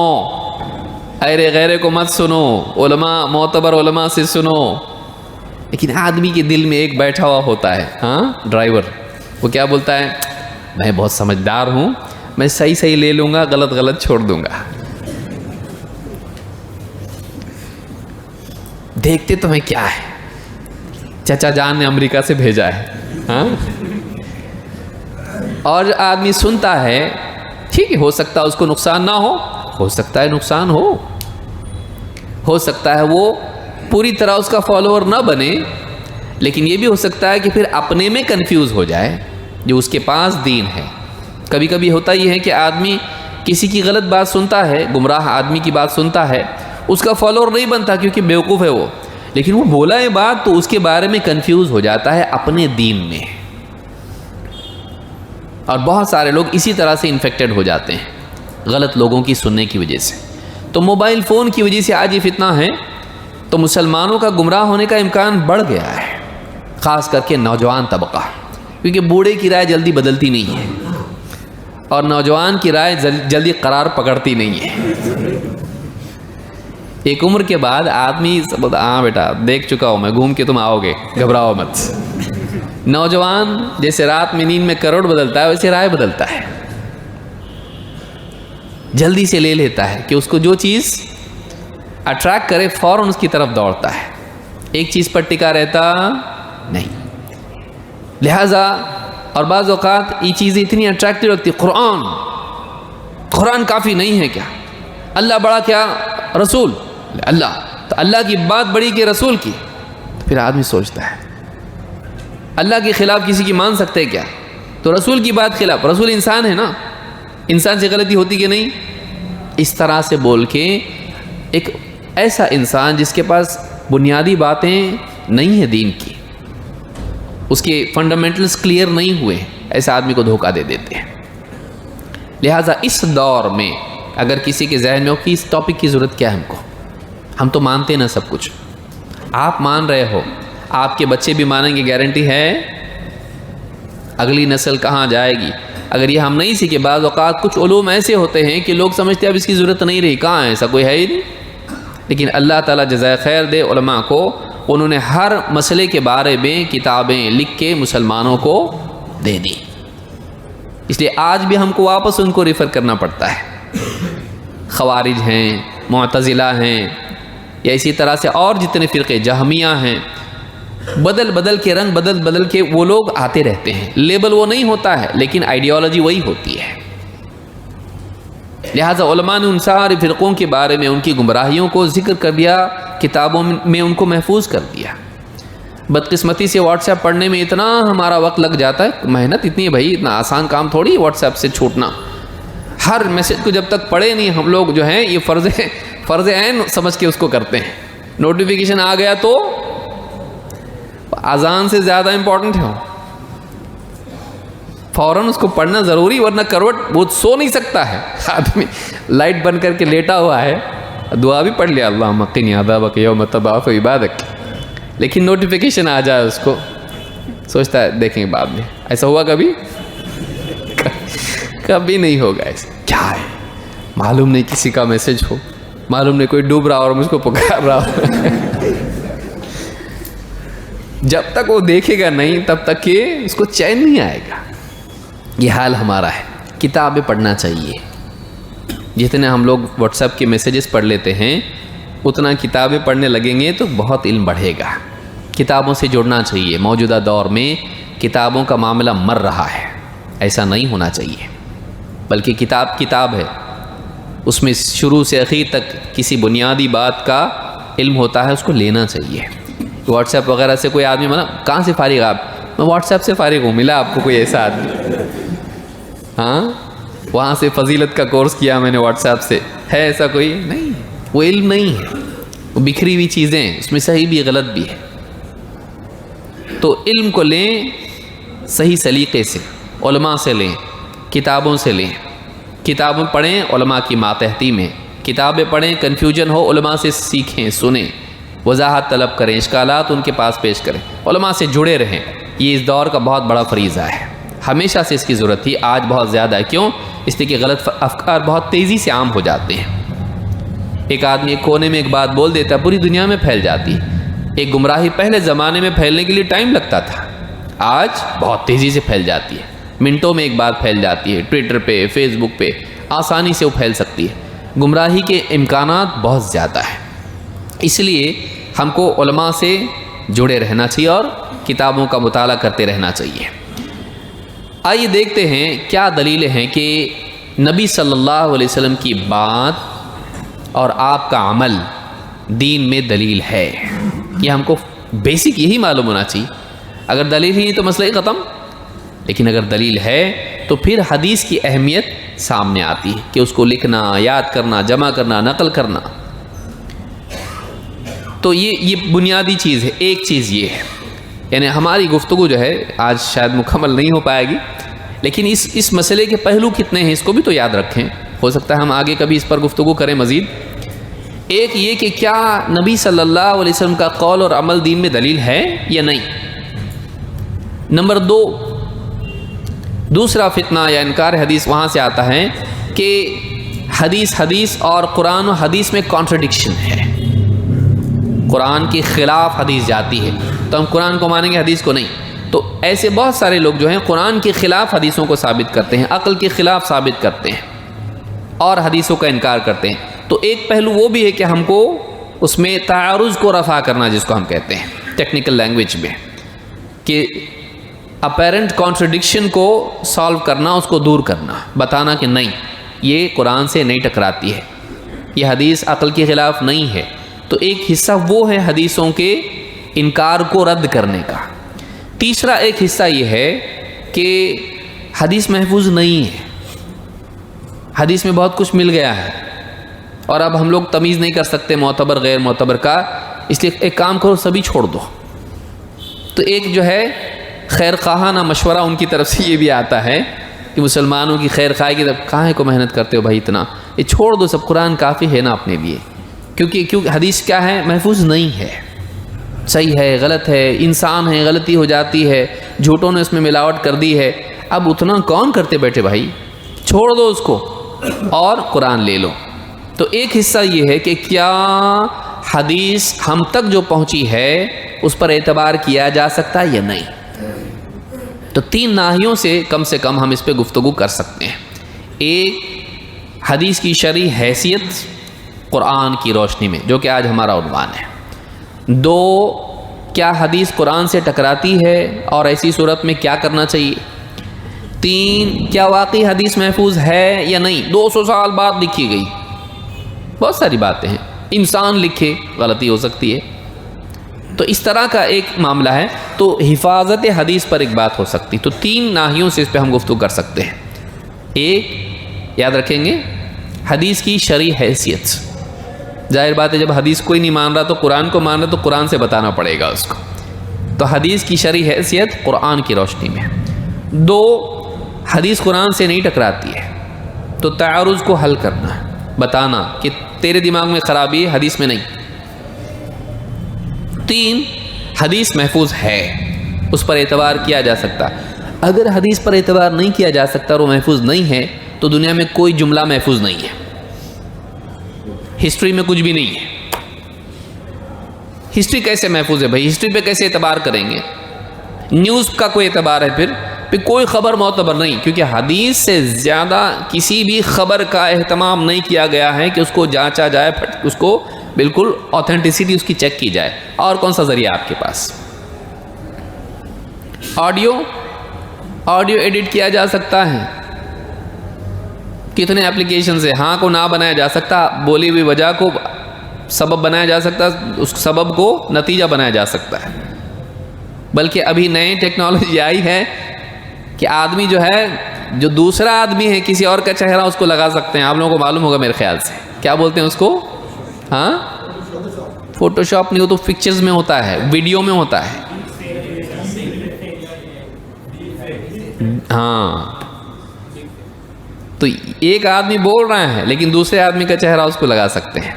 ایرے غیرے کو مت سنو، علماء معتبر علماء سے سنو. لیکن آدمی کے دل میں ایک بیٹھا ہوا ہوتا ہے، ہاں ڈرائیور، وہ کیا بولتا ہے؟ میں بہت سمجھدار ہوں، میں صحیح صحیح لے لوں گا، غلط غلط چھوڑ دوں گا. دیکھتے تمہیں کیا ہے، چچا جان نے امریکہ سے بھیجا ہے. ہاں، اور آدمی سنتا ہے، ٹھیک ہے، ہو سکتا ہے اس کو نقصان نہ ہو سکتا ہے نقصان ہو سکتا ہے وہ پوری طرح اس کا فالوور نہ بنے، لیکن یہ بھی ہو سکتا ہے کہ پھر اپنے میں کنفیوز ہو جائے جو اس کے پاس دین ہے. کبھی کبھی ہوتا یہ ہے کہ آدمی کسی کی غلط بات سنتا ہے، گمراہ آدمی کی بات سنتا ہے، اس کا فالوور نہیں بنتا کیونکہ بیوقوف ہے وہ، لیکن وہ بولا ہے بات تو اس کے بارے میں کنفیوز ہو جاتا ہے اپنے دین میں. اور بہت سارے لوگ اسی طرح سے انفیکٹڈ ہو جاتے ہیں غلط لوگوں کی سننے کی وجہ سے. تو موبائل فون کی وجہ سے آج یہ فتنہ ہے. تو مسلمانوں کا گمراہ ہونے کا امکان بڑھ گیا ہے، خاص کر کے نوجوان طبقہ، کیونکہ بوڑھے کی رائے جلدی بدلتی نہیں ہے اور نوجوان کی رائے جلدی قرار پکڑتی نہیں ہے. ایک عمر کے بعد آدمی ہاں بیٹا دیکھ چکا ہوں میں، گھوم کے تم آؤ گے، گھبراؤ مت. نوجوان جیسے رات میں نیند میں کروڑ بدلتا ہے ویسے رائے بدلتا ہے، جلدی سے لے لیتا ہے کہ اس کو جو چیز اٹریکٹ کرے فوراً اس کی طرف دوڑتا ہے، ایک چیز پر ٹکا رہتا نہیں. لہذا اور بعض اوقات یہ چیزیں اتنی اٹریکٹیو لگتی. قرآن کافی نہیں ہے کیا؟ اللہ بڑا کیا رسول؟ اللہ تو اللہ کی بات بڑی کہ رسول کی؟ تو پھر آدمی سوچتا ہے اللہ کے خلاف کسی کی مان سکتے کیا؟ تو رسول کی بات خلاف، رسول انسان ہے نا، انسان سے غلطی ہوتی کہ نہیں؟ اس طرح سے بول کے ایک ایسا انسان جس کے پاس بنیادی باتیں نہیں ہیں دین کی، اس کے فنڈامنٹلز کلیئر نہیں ہوئے، ایسے آدمی کو دھوکہ دے دیتے ہیں۔ لہٰذا اس دور میں اگر کسی کے ذہن میں ہو کہ اس ٹاپک کی ضرورت کیا ہے ہم تو مانتے ہیں نا سب کچھ، آپ مان رہے ہو، آپ کے بچے بھی مانیں گے، گارنٹی ہے؟ اگلی نسل کہاں جائے گی اگر یہ ہم نہیں سیکھے؟ بعض اوقات کچھ علوم ایسے ہوتے ہیں کہ لوگ سمجھتے ہیں اب اس کی ضرورت نہیں رہی، کہاں ہے، ایسا کوئی ہے ہی نہیں۔ لیکن اللہ تعالیٰ جزائے خیر دے علماء کو، انہوں نے ہر مسئلے کے بارے میں کتابیں لکھ کے مسلمانوں کو دے دی، اس لیے آج بھی ہم کو واپس ان کو ریفر کرنا پڑتا ہے۔ خوارج ہیں، معتزلہ ہیں، یا اسی طرح سے اور جتنے فرقے، جہمیہ ہیں، بدل بدل کے رنگ، بدل بدل کے وہ لوگ آتے رہتے ہیں، لیبل وہ نہیں ہوتا ہے لیکن آئیڈیالوجی وہی ہوتی ہے۔ لہٰذا علماء نے ان سارے فرقوں کے بارے میں ان کی گمراہیوں کو ذکر کر دیا، کتابوں میں ان کو محفوظ کر دیا۔ بدقسمتی سے واٹس ایپ پڑھنے میں اتنا ہمارا وقت لگ جاتا ہے، محنت اتنی ہے بھائی، اتنا آسان کام تھوڑی واٹس ایپ سے چھوٹنا۔ ہر میسج کو جب تک پڑھے نہیں ہم لوگ جو ہیں یہ فرض عین سمجھ کے اس کو کرتے ہیں۔ نوٹیفیکیشن آ گیا تو اذان سے زیادہ امپورٹنٹ ہے، فوراً اس کو پڑھنا ضروری، ورنہ کروٹ وہ سو نہیں سکتا ہے آدمی، لائٹ بند کر کے لیٹا ہوا ہے، دعا بھی پڑھ لیا اللہم قنی عذابک یوم تبعث عبادک، لیکن نوٹیفیکیشن آ جائے اس کو سوچتا ہے دیکھیں گے بعد میں۔ ایسا ہوا کبھی؟ کبھی نہیں ہوگا ایسا۔ کیا ہے معلوم نہیں، کسی کا میسج ہو، معلوم نہیں کوئی ڈوب رہا اور مجھ کو پکار رہا ہو جب تک وہ دیکھے گا نہیں تب تک کہ اس کو چین نہیں آئے گا۔ یہ حال ہمارا ہے۔ کتابیں پڑھنا چاہیے، جتنے ہم لوگ واٹس ایپ کے میسیجز پڑھ لیتے ہیں اتنا کتابیں پڑھنے لگیں گے تو بہت علم بڑھے گا۔ کتابوں سے جڑنا چاہیے۔ موجودہ دور میں کتابوں کا معاملہ مر رہا ہے، ایسا نہیں ہونا چاہیے، بلکہ کتاب ہے، اس میں شروع سے آخر تک کسی بنیادی بات کا علم ہوتا ہے، اس کو لینا چاہیے۔ واٹس ایپ وغیرہ سے کوئی آدمی کہاں سے فارغ آپ؟ میں واٹس ایپ سے فارغ ہوں، ملا آپ کو کوئی ایسا آدمی؟ ہاں، وہاں سے فضیلت کا کورس کیا میں نے واٹس ایپ سے، ہے ایسا کوئی؟ نہیں، وہ علم نہیں ہے، وہ بکھری ہوئی چیزیں ہیں، اس میں صحیح بھی غلط بھی ہے۔ تو علم کو لیں صحیح سلیقے سے، علماء سے لیں، کتابوں سے لیں، کتابیں پڑھیں علماء کی ماتحتی میں، کتابیں پڑھیں، کنفیوژن ہو علماء سے سیکھیں، سنیں، وضاحت طلب کریں، اشکالات ان کے پاس پیش کریں، علماء سے جڑے رہیں۔ یہ اس دور کا بہت بڑا فریضہ ہے، ہمیشہ سے اس کی ضرورت تھی، آج بہت زیادہ ہے۔ کیوں؟ اس لیے کہ غلط افکار بہت تیزی سے عام ہو جاتے ہیں۔ ایک آدمی ایک کونے میں ایک بات بول دیتا ہے، پوری دنیا میں پھیل جاتی ہے۔ ایک گمراہی پہلے زمانے میں پھیلنے کے لیے ٹائم لگتا تھا، آج بہت تیزی سے پھیل جاتی ہے، منٹوں میں ایک بات پھیل جاتی ہے، ٹویٹر پہ، فیس بک پہ آسانی سے وہ پھیل سکتی ہے۔ گمراہی کے امکانات بہت زیادہ ہیں، اس لیے ہم کو علماء سے جڑے رہنا چاہیے اور کتابوں کا مطالعہ کرتے رہنا چاہیے۔ آئیے دیکھتے ہیں کیا دلیلیں ہیں کہ نبی صلی اللہ علیہ وسلم کی بات اور آپ کا عمل دین میں دلیل ہے۔ یہ ہم کو بیسک یہی معلوم ہونا چاہیے۔ اگر دلیل ہی نہیں تو مسئلہ ہی ختم، لیکن اگر دلیل ہے تو پھر حدیث کی اہمیت سامنے آتی ہے کہ اس کو لکھنا، یاد کرنا، جمع کرنا، نقل کرنا۔ تو یہ بنیادی چیز ہے۔ ایک چیز یہ ہے، یعنی ہماری گفتگو جو ہے آج شاید مکمل نہیں ہو پائے گی، لیکن اس مسئلے کے پہلو کتنے ہیں اس کو بھی تو یاد رکھیں، ہو سکتا ہے ہم آگے کبھی اس پر گفتگو کریں مزید۔ ایک یہ کہ کیا نبی صلی اللہ علیہ وسلم کا قول اور عمل دین میں دلیل ہے یا نہیں۔ نمبر دو، دوسرا فتنہ یا انکار حدیث وہاں سے آتا ہے کہ حدیث اور قرآن و حدیث میں کانٹرڈکشن ہے، قرآن کے خلاف حدیث جاتی ہے تو ہم قرآن کو مانیں گے، حدیث کو نہیں۔ تو ایسے بہت سارے لوگ جو ہیں قرآن کے خلاف حدیثوں کو ثابت کرتے ہیں، عقل کے خلاف ثابت کرتے ہیں اور حدیثوں کا انکار کرتے ہیں۔ تو ایک پہلو وہ بھی ہے کہ ہم کو اس میں تعارض کو رفع کرنا، جس کو ہم کہتے ہیں ٹیکنیکل لینگویج میں، کہ اپیرنٹ کانٹرڈکشن کو سالو کرنا، اس کو دور کرنا، بتانا کہ نہیں یہ قرآن سے نہیں ٹکراتی ہے، یہ حدیث عقل کے خلاف نہیں ہے۔ تو ایک حصہ وہ ہے حدیثوں کے انکار کو رد کرنے کا۔ تیسرا ایک حصہ یہ ہے کہ حدیث محفوظ نہیں ہے، حدیث میں بہت کچھ مل گیا ہے اور اب ہم لوگ تمیز نہیں کر سکتے معتبر غیر معتبر کا، اس لیے ایک کام کرو، سبھی چھوڑ دو۔ تو ایک جو ہے خیر خواہانہ مشورہ ان کی طرف سے یہ بھی آتا ہے کہ مسلمانوں کی خیر خواہی کی طرف کاہے کو محنت کرتے ہو بھائی اتنا، یہ چھوڑ دو سب، قرآن کافی ہے نا اپنے لیے۔ کیونکہ حدیث کیا ہے، محفوظ نہیں ہے، صحیح ہے غلط ہے، انسان ہے غلطی ہو جاتی ہے، جھوٹوں نے اس میں ملاوٹ کر دی ہے، اب اتنا کون کرتے بیٹھے بھائی، چھوڑ دو اس کو اور قرآن لے لو۔ تو ایک حصہ یہ ہے کہ کیا حدیث ہم تک جو پہنچی ہے اس پر اعتبار کیا جا سکتا ہے یا نہیں۔ تو 3 ناحیوں سے کم ہم اس پہ گفتگو کر سکتے ہیں۔ ایک، حدیث کی شرعی حیثیت قرآن کی روشنی میں، جو کہ آج ہمارا عنوان ہے۔ 2، کیا حدیث قرآن سے ٹکراتی ہے اور ایسی صورت میں کیا کرنا چاہیے۔ 3، کیا واقعی حدیث محفوظ ہے یا نہیں، 200 سال بعد لکھی گئی، بہت ساری باتیں ہیں، انسان لکھے غلطی ہو سکتی ہے۔ تو اس طرح کا ایک معاملہ ہے، تو حفاظت حدیث پر ایک بات ہو سکتی۔ تو 3 ناحیوں سے اس پہ ہم گفتگو کر سکتے ہیں۔ ایک، یاد رکھیں گے، حدیث کی شرعی حیثیت، ظاہر بات ہے جب حدیث کوئی نہیں مان رہا تو قرآن کو مان رہا تو قرآن سے بتانا پڑے گا اس کو۔ تو حدیث کی شرعی حیثیت قرآن کی روشنی میں۔ 2، حدیث قرآن سے نہیں ٹکراتی ہے تو تعارض کو حل کرنا ہے، بتانا کہ تیرے دماغ میں خرابی ہے، حدیث میں نہیں۔ 3، حدیث محفوظ ہے، اس پر اعتبار کیا جا سکتا۔ اگر حدیث پر اعتبار نہیں کیا جا سکتا اور وہ محفوظ نہیں ہے تو دنیا میں کوئی جملہ محفوظ نہیں ہے، ہسٹری میں کچھ بھی نہیں ہے۔ ہسٹری کیسے محفوظ ہے بھائی، ہسٹری پہ کیسے اعتبار کریں گے، نیوز کا کوئی اعتبار ہے پھر کوئی خبر معتبر نہیں، کیونکہ حدیث سے زیادہ کسی بھی خبر کا اہتمام نہیں کیا گیا ہے کہ اس کو جانچا جائے، اس کو بالکل آتھینٹسٹی اس کی چیک کی جائے۔ اور کون سا ذریعہ آپ کے پاس، آڈیو ایڈٹ کیا جا سکتا ہے، کتنے اپلیکیشنز ہیں، ہاں کو نہ بنایا جا سکتا، بولی ہوئی وجہ کو سبب بنایا جا سکتا، اس سبب کو نتیجہ بنایا جا سکتا ہے۔ بلکہ ابھی نئی ٹیکنالوجی آئی ہے کہ آدمی جو ہے، جو دوسرا آدمی ہے کسی اور کا چہرہ اس کو لگا سکتے ہیں، آپ لوگوں کو معلوم ہوگا میرے خیال سے، کیا بولتے ہیں اس کو، ہاں فوٹو شاپ نہیں، وہ تو پکچرز میں ہوتا ہے، ویڈیو میں ہوتا ہے، ہاں۔ تو ایک آدمی بول رہا ہے لیکن دوسرے آدمی کا چہرہ اس کو لگا سکتے ہیں،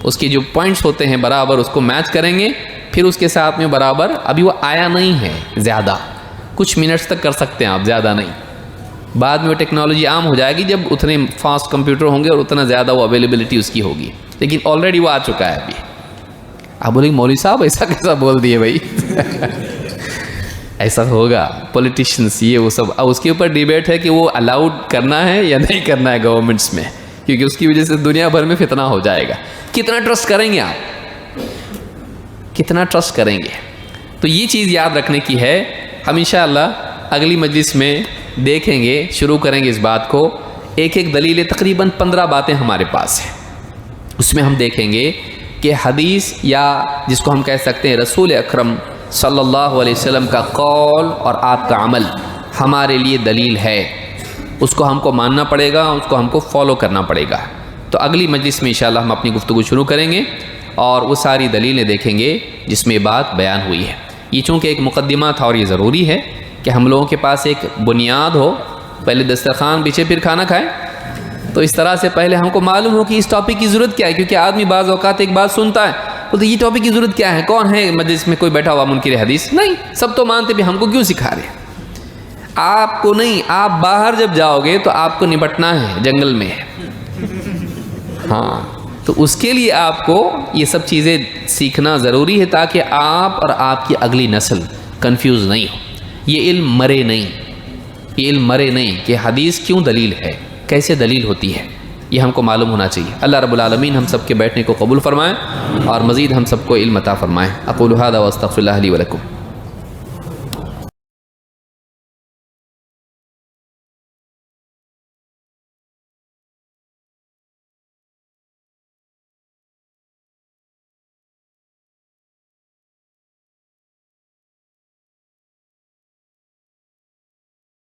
اس کی جو پوائنٹس ہوتے ہیں برابر اس کو میچ کریں گے، پھر اس کے ساتھ میں برابر، ابھی وہ آیا نہیں ہے زیادہ، کچھ منٹس تک کر سکتے ہیں آپ، زیادہ نہیں، بعد میں وہ ٹیکنالوجی عام ہو جائے گی جب اتنے فاسٹ کمپیوٹر ہوں گے اور اتنا زیادہ وہ اویلیبلٹی اس کی ہوگی، لیکن آلریڈی وہ آ چکا ہے ابھی۔ آپ بولیں گے مولوی صاحب ایسا کیسا بول دیے بھائی ایسا ہوگا، پولیٹیشنس یہ وہ سب، اب اس کے اوپر ڈیبیٹ ہے کہ وہ الاؤڈ کرنا ہے یا نہیں کرنا ہے گورنمنٹس میں، کیونکہ اس کی وجہ سے دنیا بھر میں فتنہ ہو جائے گا۔ کتنا ٹرسٹ کریں گے آپ، کتنا ٹرسٹ کریں گے؟ تو یہ چیز یاد رکھنے کی ہے۔ ہم انشاءاللہ اگلی مجلس میں دیکھیں گے، شروع کریں گے اس بات کو، ایک دلیل، تقریباً 15 باتیں ہمارے پاس ہیں، اس میں ہم دیکھیں گے کہ حدیث، یا جس کو ہم کہہ سکتے ہیں رسول اکرم صلی اللہ علیہ وسلم کا قول اور آپ کا عمل ہمارے لیے دلیل ہے، اس کو ہم کو ماننا پڑے گا، اس کو ہم کو فالو کرنا پڑے گا۔ تو اگلی مجلس میں انشاءاللہ ہم اپنی گفتگو شروع کریں گے اور وہ ساری دلیلیں دیکھیں گے جس میں بات بیان ہوئی ہے۔ یہ چونکہ ایک مقدمہ تھا اور یہ ضروری ہے کہ ہم لوگوں کے پاس ایک بنیاد ہو، پہلے دسترخوان بچھے پھر کھانا کھائیں، تو اس طرح سے پہلے ہم کو معلوم ہو کہ اس ٹاپک کی ضرورت کیا ہے، کیونکہ آدمی بعض اوقات ایک بات سنتا ہے تو یہ ٹاپک کی ضرورت کیا ہے، کون ہے مجلس میں کوئی بیٹھا ہوا منکر حدیث، نہیں، سب تو مانتے بھی، ہم کو کیوں سکھا رہے ہیں؟ آپ کو نہیں، آپ باہر جب جاؤ گے تو آپ کو نپٹنا ہے جنگل میں، ہاں، تو اس کے لیے آپ کو یہ سب چیزیں سیکھنا ضروری ہے تاکہ آپ اور آپ کی اگلی نسل کنفیوز نہیں ہو، یہ علم مرے نہیں کہ حدیث کیوں دلیل ہے، کیسے دلیل ہوتی ہے، یہ ہم کو معلوم ہونا چاہیے۔ اللہ رب العالمین ہم سب کے بیٹھنے کو قبول فرمائیں اور مزید ہم سب کو علم عطا فرمائیں۔ اقول ھذا واستغفر اللہ لی ولکم۔